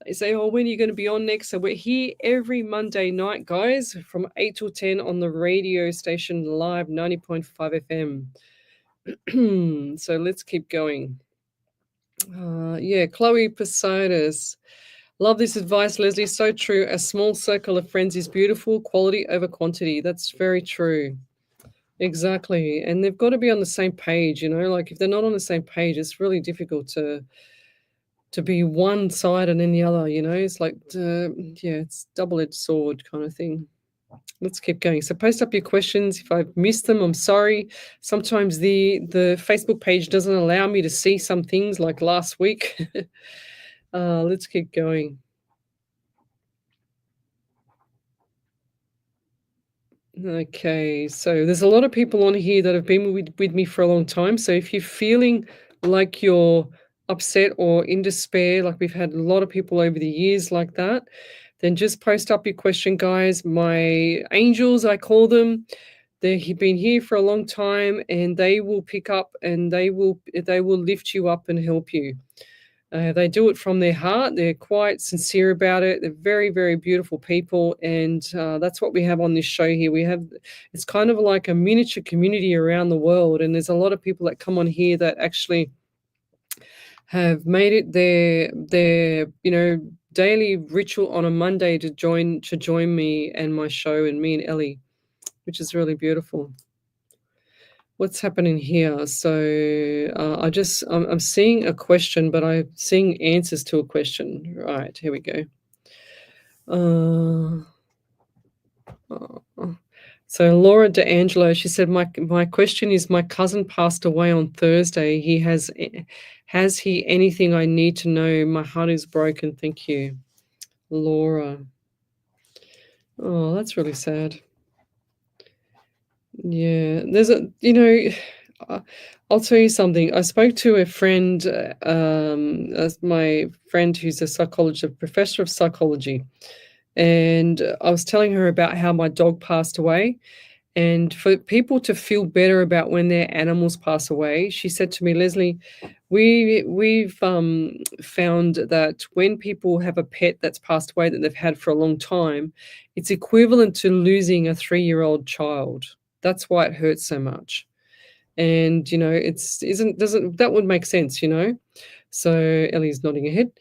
they say, oh, when are you going to be on next? So we're here every Monday night, guys, from 8 till 10 on the radio station Live 90.5 FM. So let's keep going. Chloe Posaidas. Love this advice, Leslie. So true. A small circle of friends is beautiful. Quality over quantity. That's very true. Exactly. And they've got to be on the same page, like if they're not on the same page, it's really difficult to be one side and then the other, It's like, it's double-edged sword kind of thing. Let's keep going. So post up your questions. If I've missed them, I'm sorry. Sometimes the Facebook page doesn't allow me to see some things like last week. Let's keep going. Okay, so there's a lot of people on here that have been with me for a long time. So if you're feeling like you're upset or in despair, like we've had a lot of people over the years like that, then just post up your question, guys. My angels, I call them, they've been here for a long time and they will pick up and they will lift you up and help you. They do it from their heart. They're quite sincere about it. They're very, very beautiful people. And that's what we have on this show here. It's kind of like a miniature community around the world. And there's a lot of people that come on here that actually have made it their daily ritual on a Monday to join me and my show and me and Ellie, which is really beautiful. What's happening here? So I'm seeing a question, but I'm seeing answers to a question. Right, here we go. So Laura D'Angelo, she said, my question is, my cousin passed away on Thursday. Has he anything I need to know? My heart is broken. Thank you, Laura. Oh, that's really sad. Yeah, there's a, you know, I'll tell you something. I spoke to a friend, as my friend who's a psychologist, professor of psychology, and I was telling her about how my dog passed away. And for people to feel better about when their animals pass away, she said to me, Leslie, we've found that when people have a pet that's passed away that they've had for a long time, it's equivalent to losing a 3-year-old child. That's why it hurts so much. And doesn't that would make sense, So Ellie's nodding her head.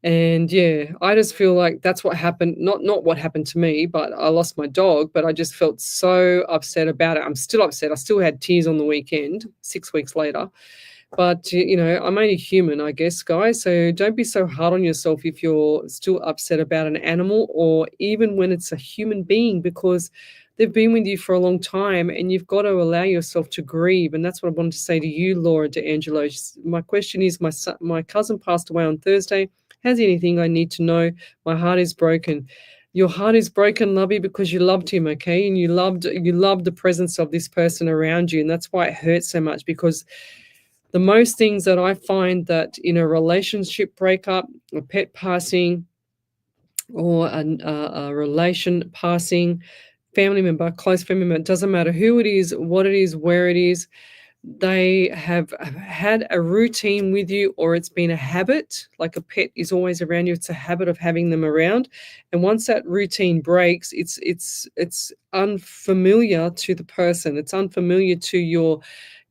And yeah, I just feel like that's what happened. Not what happened to me, but I lost my dog, but I just felt so upset about it. I'm still upset. I still had tears on the weekend, 6 weeks later. But I'm only human, I guess, guys. So don't be so hard on yourself if you're still upset about an animal or even when it's a human being, because they've been with you for a long time and you've got to allow yourself to grieve. And that's what I wanted to say to you, Laura D'Angelo. My question is, my cousin passed away on Thursday. Has anything I need to know? My heart is broken. Your heart is broken, lovey, because you loved him, okay? And you loved the presence of this person around you. And that's why it hurts so much, because the most things that I find that in a relationship breakup, a pet passing, or a relation passing, family member, close family member, it doesn't matter who it is, what it is, where it is, they have had a routine with you, or it's been a habit, like a pet is always around you. It's a habit of having them around. And once that routine breaks, it's unfamiliar to the person. It's unfamiliar to your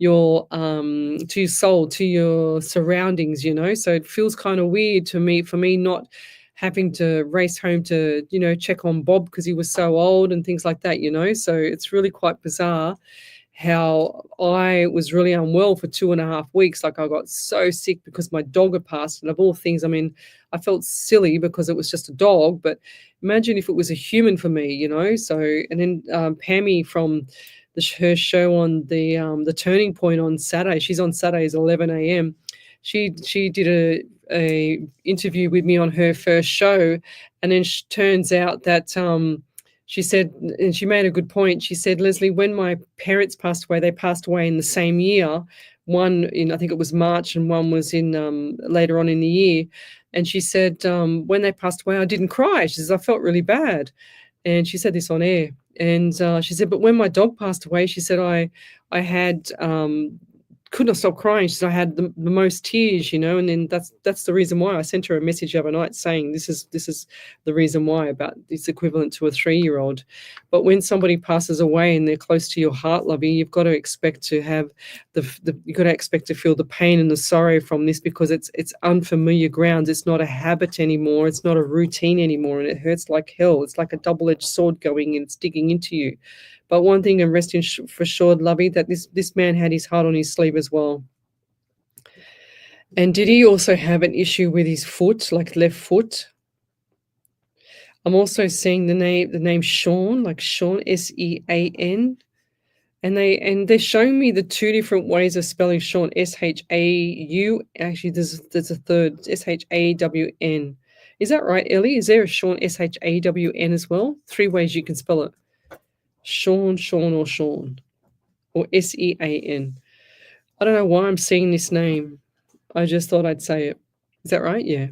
soul, to your surroundings, So it feels kind of weird for me not having to race home to, check on Bob because he was so old and things like that, So it's really quite bizarre how I was really unwell for 2.5 weeks. Like, I got so sick because my dog had passed. And of all things, I mean, I felt silly because it was just a dog, but imagine if it was a human for me, So, and then Pammy from her show on the Turning Point on Saturday, she's on Saturdays 11 a.m. She did a interview with me on her first show, and then turns out that she said, and she made a good point. She said, Leslie, when my parents passed away, they passed away in the same year. One in, I think it was March, and one was in later on in the year. And she said, when they passed away, I didn't cry. She says, I felt really bad. And she said this on air. And she said, but when my dog passed away, she said, I had could not stop crying. She said, I had the most tears, and then that's the reason why I sent her a message overnight saying this is the reason why, about it's equivalent to a 3-year-old. But when somebody passes away and they're close to your heart, lovey, you've got to expect to have you've got to expect to feel the pain and the sorrow from this, because it's unfamiliar grounds. It's not a habit anymore. It's not a routine anymore, and it hurts like hell. It's like a double-edged sword going and digging into you. But one thing, and rest for sure, lovey, that this man had his heart on his sleeve as well. And did he also have an issue with his foot, like left foot? I'm also seeing the name Sean, like Sean, Sean. And they're showing me the two different ways of spelling Sean, Shau. Actually, there's a third, Shawn. Is that right, Ellie? Is there a Sean, Shawn as well? 3 ways you can spell it. Sean, or Sean, or Sean. I don't know why I'm seeing this name. I just thought I'd say it. Is that right? Yeah.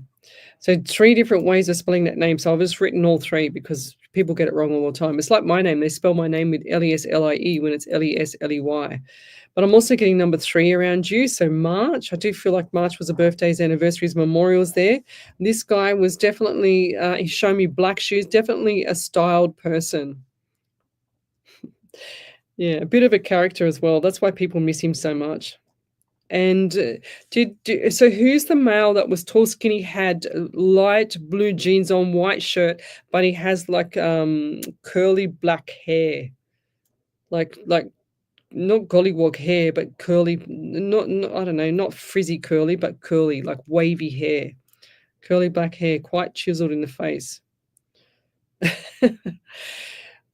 So 3 different ways of spelling that name. So I've just written all 3 because people get it wrong all the time. It's like my name. They spell my name with Leslie when it's Lesley. But I'm also getting number 3 around you. So March, I do feel like March was a birthdays, anniversaries, memorials there. This guy was definitely, he showed me black shoes, definitely a styled person. Yeah, a bit of a character as well. That's why people miss him so much. And so who's the male that was tall, skinny, had light blue jeans on, white shirt, but he has like curly black hair, like not gollywog hair, but curly, not I don't know, not frizzy curly, but curly, like wavy hair, curly black hair, quite chiseled in the face.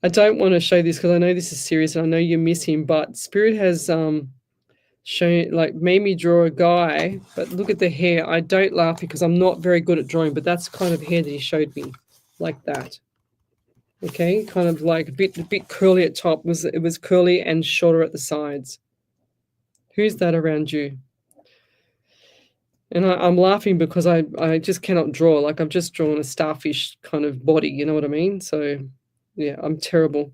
I don't want to show this because I know this is serious and I know you miss him, but Spirit has shown, like, made me draw a guy, but look at the hair. I don't laugh because I'm not very good at drawing, but that's the kind of hair that he showed me, like that. Okay, kind of like a bit curly at top. It was curly and shorter at the sides. Who's that around you? And I'm laughing because I just cannot draw. Like I've just drawn a starfish kind of body, you know what I mean? So yeah, I'm terrible.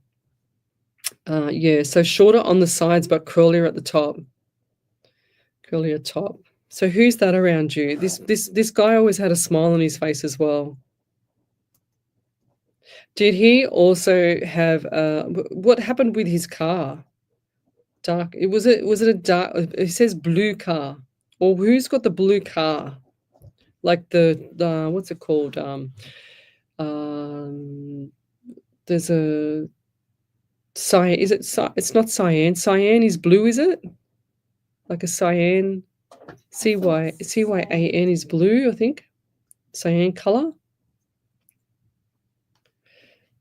Yeah, so shorter on the sides but curlier at the top. Curlier top. So who's that around you? This guy always had a smile on his face as well. Did he also have what happened with his car? Dark. Was it a dark? It says blue car. Or who's got the blue car? Like the what's it called? There's a cyan. Is it? It's not cyan. Cyan is blue, is it? Like a cyan. CYAN is blue, I think. Cyan color.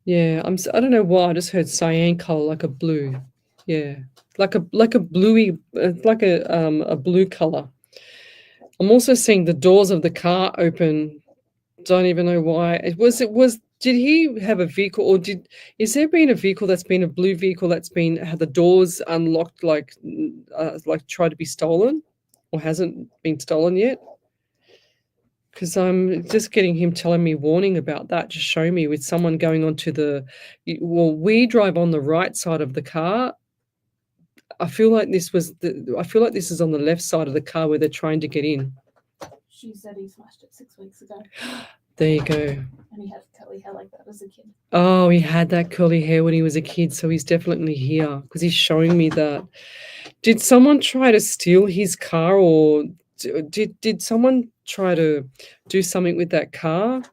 Yeah, I don't know why I just heard cyan color, like a blue. Yeah, like a bluey, like a blue color. I'm also seeing the doors of the car open. Don't even know why. Did he have a vehicle, or is there been a vehicle that's been a blue vehicle that's been had the doors unlocked, like tried to be stolen, or hasn't been stolen yet? Because I'm just getting him telling me warning about that. Just show me with someone going onto we drive on the right side of the car. I feel like this is on the left side of the car where they're trying to get in. She said he smashed it 6 weeks ago. There you go. And he had curly hair like that as a kid. Oh, he had that curly hair when he was a kid, so he's definitely here because he's showing me that. Did someone try to steal his car, or did someone try to do something with that car?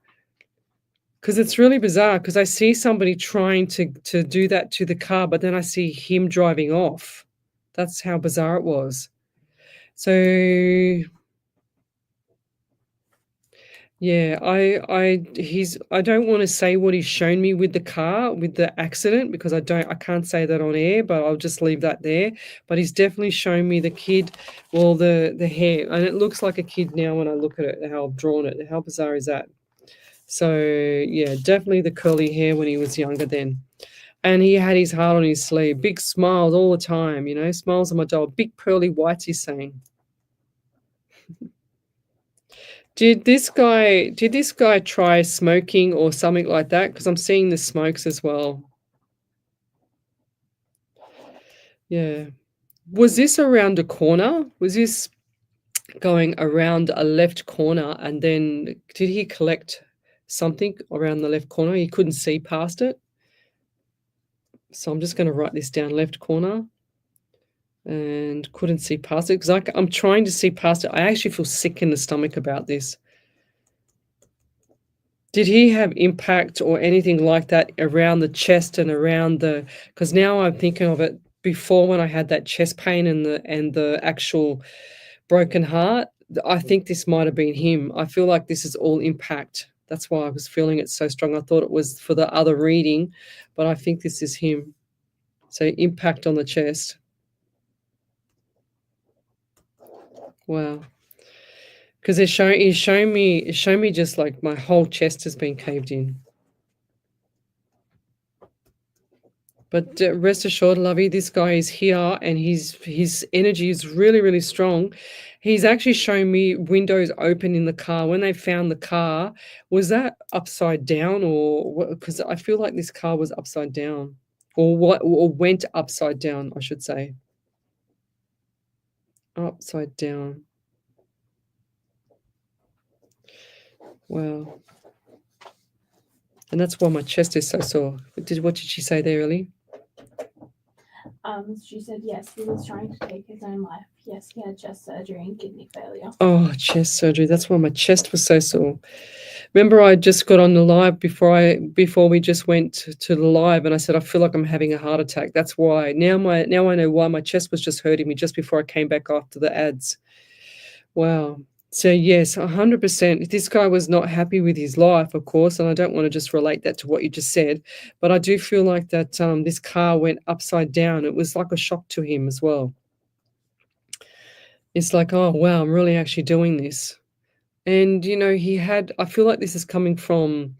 Because it's really bizarre, because I see somebody trying to do that to the car, but then I see him driving off. That's how bizarre it was. So yeah, I don't want to say what he's shown me with the car, with the accident, because I can't say that on air, but I'll just leave that there. But he's definitely shown me the kid, well, the hair, and it looks like a kid now when I look at it, how I've drawn it. How bizarre is that? So yeah, definitely the curly hair when he was younger then. And he had his heart on his sleeve, big smiles all the time, smiles on my dog, big pearly whites, he's saying. Did this guy try smoking or something like that? Because I'm seeing the smokes as well. Yeah. Was this around a corner? Was this going around a left corner, and then did he collect something around the left corner? He couldn't see past it. So I'm just going to write this down, left corner. And couldn't see past it, because I'm trying to see past it. I actually feel sick in the stomach about this. Did he have impact or anything like that around the chest and around because now I'm thinking of it before, when I had that chest pain and the actual broken heart, I think this might have been him. I feel like this is all impact. That's why I was feeling it so strong. I thought it was for the other reading, but I think this is him. So impact on the chest. Wow. Because he's showing me just like my whole chest has been caved in. But rest assured, Lovey, this guy is here, and his energy is really, really strong. He's actually showing me windows open in the car. When they found the car, was that upside down, or what? Because I feel like this car was upside down, or went upside down, I should say. Upside down. Wow. And that's why my chest is so sore. What did she say there, Ellie? She said yes, he was trying to take his own life. Yes, he had chest surgery and kidney failure. Oh, chest surgery. That's why my chest was so sore. Remember, I just got on the live before we just went to the live, and I said I feel like I'm having a heart attack. That's why. Now I know why my chest was just hurting me just before I came back after the ads. Wow. So yes, 100%. This guy was not happy with his life, of course, and I don't want to just relate that to what you just said, but I do feel like that this car went upside down. It was like a shock to him as well. It's like, oh, wow, I'm really actually doing this. And, I feel like this is coming from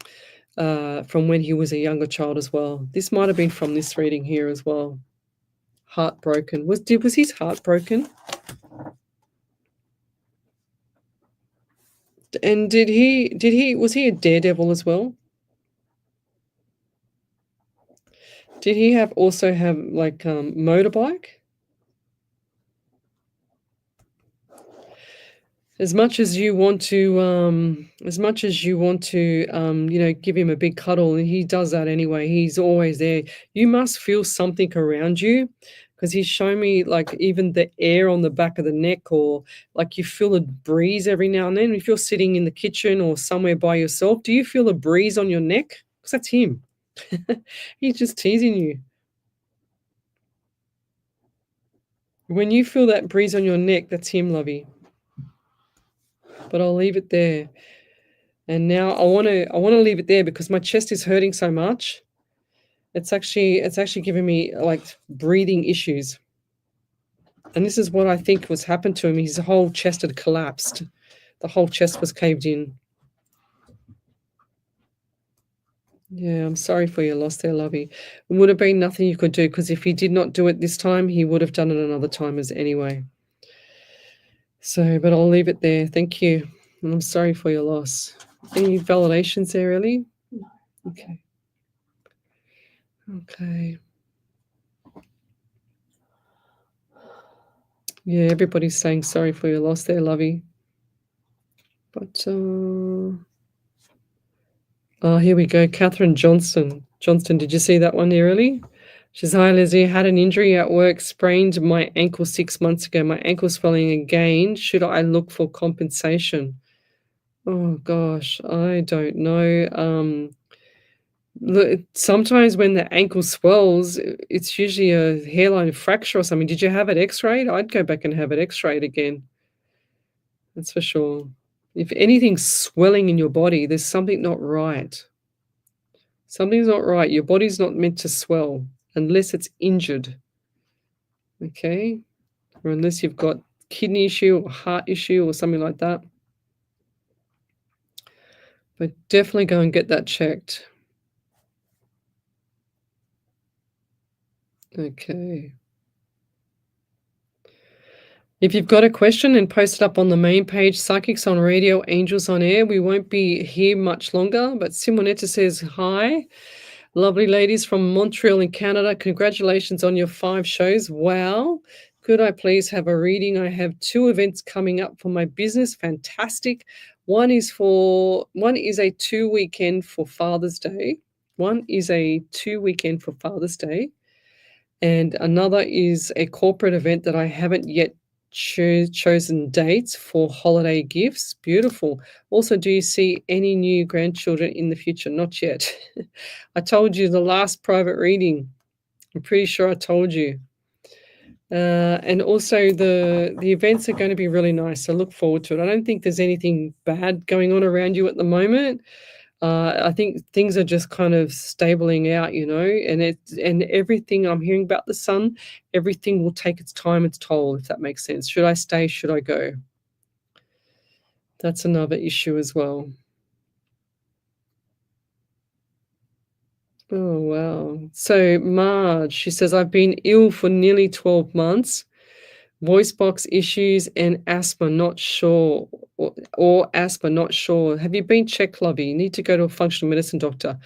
from when he was a younger child as well. This might have been from this reading here as well. Heartbroken. Was his heart broken? And was he a daredevil as well? Did he also have like motorbike? As much as you want to, give him a big cuddle, and he does that anyway. He's always there. You must feel something around you, because he's shown me like even the air on the back of the neck, or like you feel a breeze every now and then. If you're sitting in the kitchen or somewhere by yourself, do you feel a breeze on your neck? Because that's him. He's just teasing you. When you feel that breeze on your neck, that's him, lovey. But I'll leave it there. And now I want to leave it there because my chest is hurting so much. It's actually giving me like breathing issues. And this is what I think was happened to him. His whole chest had collapsed. The whole chest was caved in. Yeah, I'm sorry for your loss there, lovey. It would have been nothing you could do, because if he did not do it this time, he would have done it another time anyway. So, but I'll leave it there. Thank you. And I'm sorry for your loss. Any validations there, Ellie? No. Okay. Okay. Yeah, everybody's saying sorry for your loss there, lovey. But, here we go. Catherine Johnston. Johnston, did you see that one there, Ellie? She says, hi, Leslie. I had an injury at work, sprained my ankle 6 months ago. My ankle swelling again. Should I look for compensation? Oh, gosh, I don't know. Look, sometimes when the ankle swells, it's usually a hairline fracture or something. Did you have it x-rayed? I'd go back and have it x-rayed again. That's for sure. If anything's swelling in your body, there's something not right. Something's not right. Your body's not meant to swell unless it's injured. Okay? Or unless you've got kidney issue or heart issue or something like that. But definitely go and get that checked. Okay. If you've got a question, then post it up on the main page, Psychics on Radio, Angels on Air. We won't be here much longer, but Simonetta says, hi. Lovely ladies from Montreal in Canada. Congratulations on your 5 shows. Wow. Could I please have a reading? I have 2 events coming up for my business. Fantastic. One is a 2 weekend for Father's Day. One is a 2 weekend for Father's Day. And another is a corporate event that I haven't yet chosen dates for holiday gifts. Beautiful. Also, do you see any new grandchildren in the future? Not yet. I told you the last private reading. I'm pretty sure I told you. And also the events are going to be really nice. So look forward to it. I don't think there's anything bad going on around you at the moment. I think things are just kind of stabling out, and everything I'm hearing about the sun, everything will take its time, its toll, if that makes sense. Should I stay? Should I go? That's another issue as well. Oh, wow. So Marge, she says, I've been ill for nearly 12 months. Voice box issues and asthma, not sure, or asthma, not sure. Have you been checked, lovey? You need to go to a functional medicine doctor.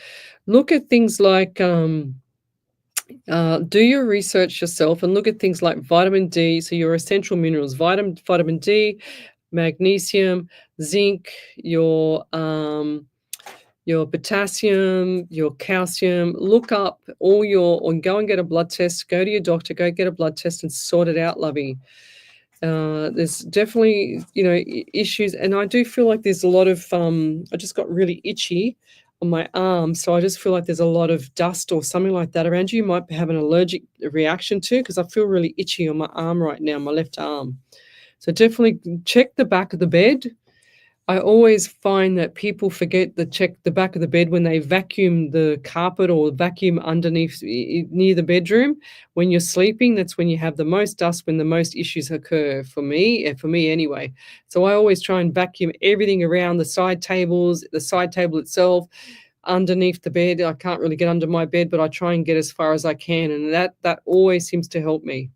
Look at things like, do your research yourself and look at things like vitamin D, so your essential minerals, vitamin D, magnesium, zinc, your potassium, your calcium. Look up or go and get a blood test. Go to your doctor, go get a blood test and sort it out, lovey. There's definitely, issues. And I do feel like there's a lot of, I just got really itchy on my arm. So I just feel like there's a lot of dust or something like that around you. You might have an allergic reaction to, because I feel really itchy on my arm right now, my left arm. So definitely check the back of the bed. I always find that people forget to check the back of the bed when they vacuum the carpet or vacuum underneath near the bedroom. When you're sleeping, that's when you have the most dust, when the most issues occur for me anyway. So I always try and vacuum everything around the side tables, the side table itself, underneath the bed. I can't really get under my bed, but I try and get as far as I can, and that always seems to help me.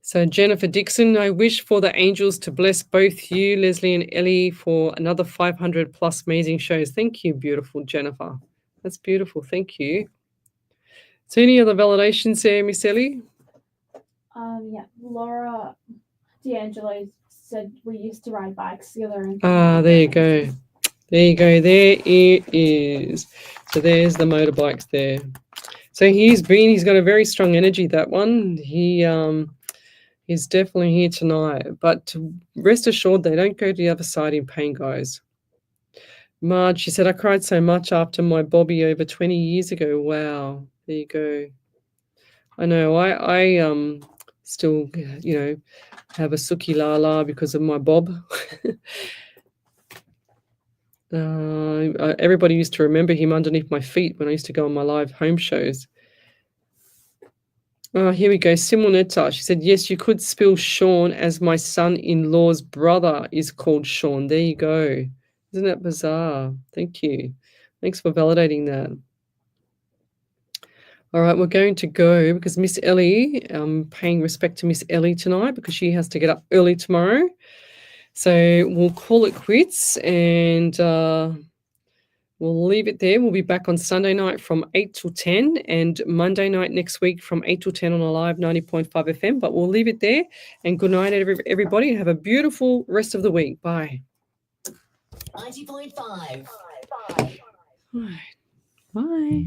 So Jennifer Dixon, I wish for the angels to bless both you, Lesley and Ellie, for another 500 plus amazing shows. Thank you, beautiful Jennifer. That's beautiful. Thank you. So any other validations there, Miss Ellie? Yeah, Laura D'Angelo said we used to ride bikes together. There you go. There you go. There it is. So there's the motorbikes there. So he's got a very strong energy, that one. He's definitely here tonight. But rest assured, they don't go to the other side in pain, guys. Marge, she said, I cried so much after my Bobby over 20 years ago. Wow. There you go. I know. I still, have a Suki Lala because of my Bob. Everybody used to remember him underneath my feet when I used to go on my live home shows. Here we go. Simonetta, she said, yes, you could spill Sean as my son-in-law's brother is called Sean. There you go. Isn't that bizarre? Thank you. Thanks for validating that. All right, we're going to go because Miss Ellie, I'm paying respect to Miss Ellie tonight because she has to get up early tomorrow. So we'll call it quits and we'll leave it there. We'll be back on Sunday night from 8 till 10 and Monday night next week from 8 till 10 on a live 90.5 FM. But we'll leave it there. And good night, everybody. Have a beautiful rest of the week. Bye. 90.5. All right. Bye.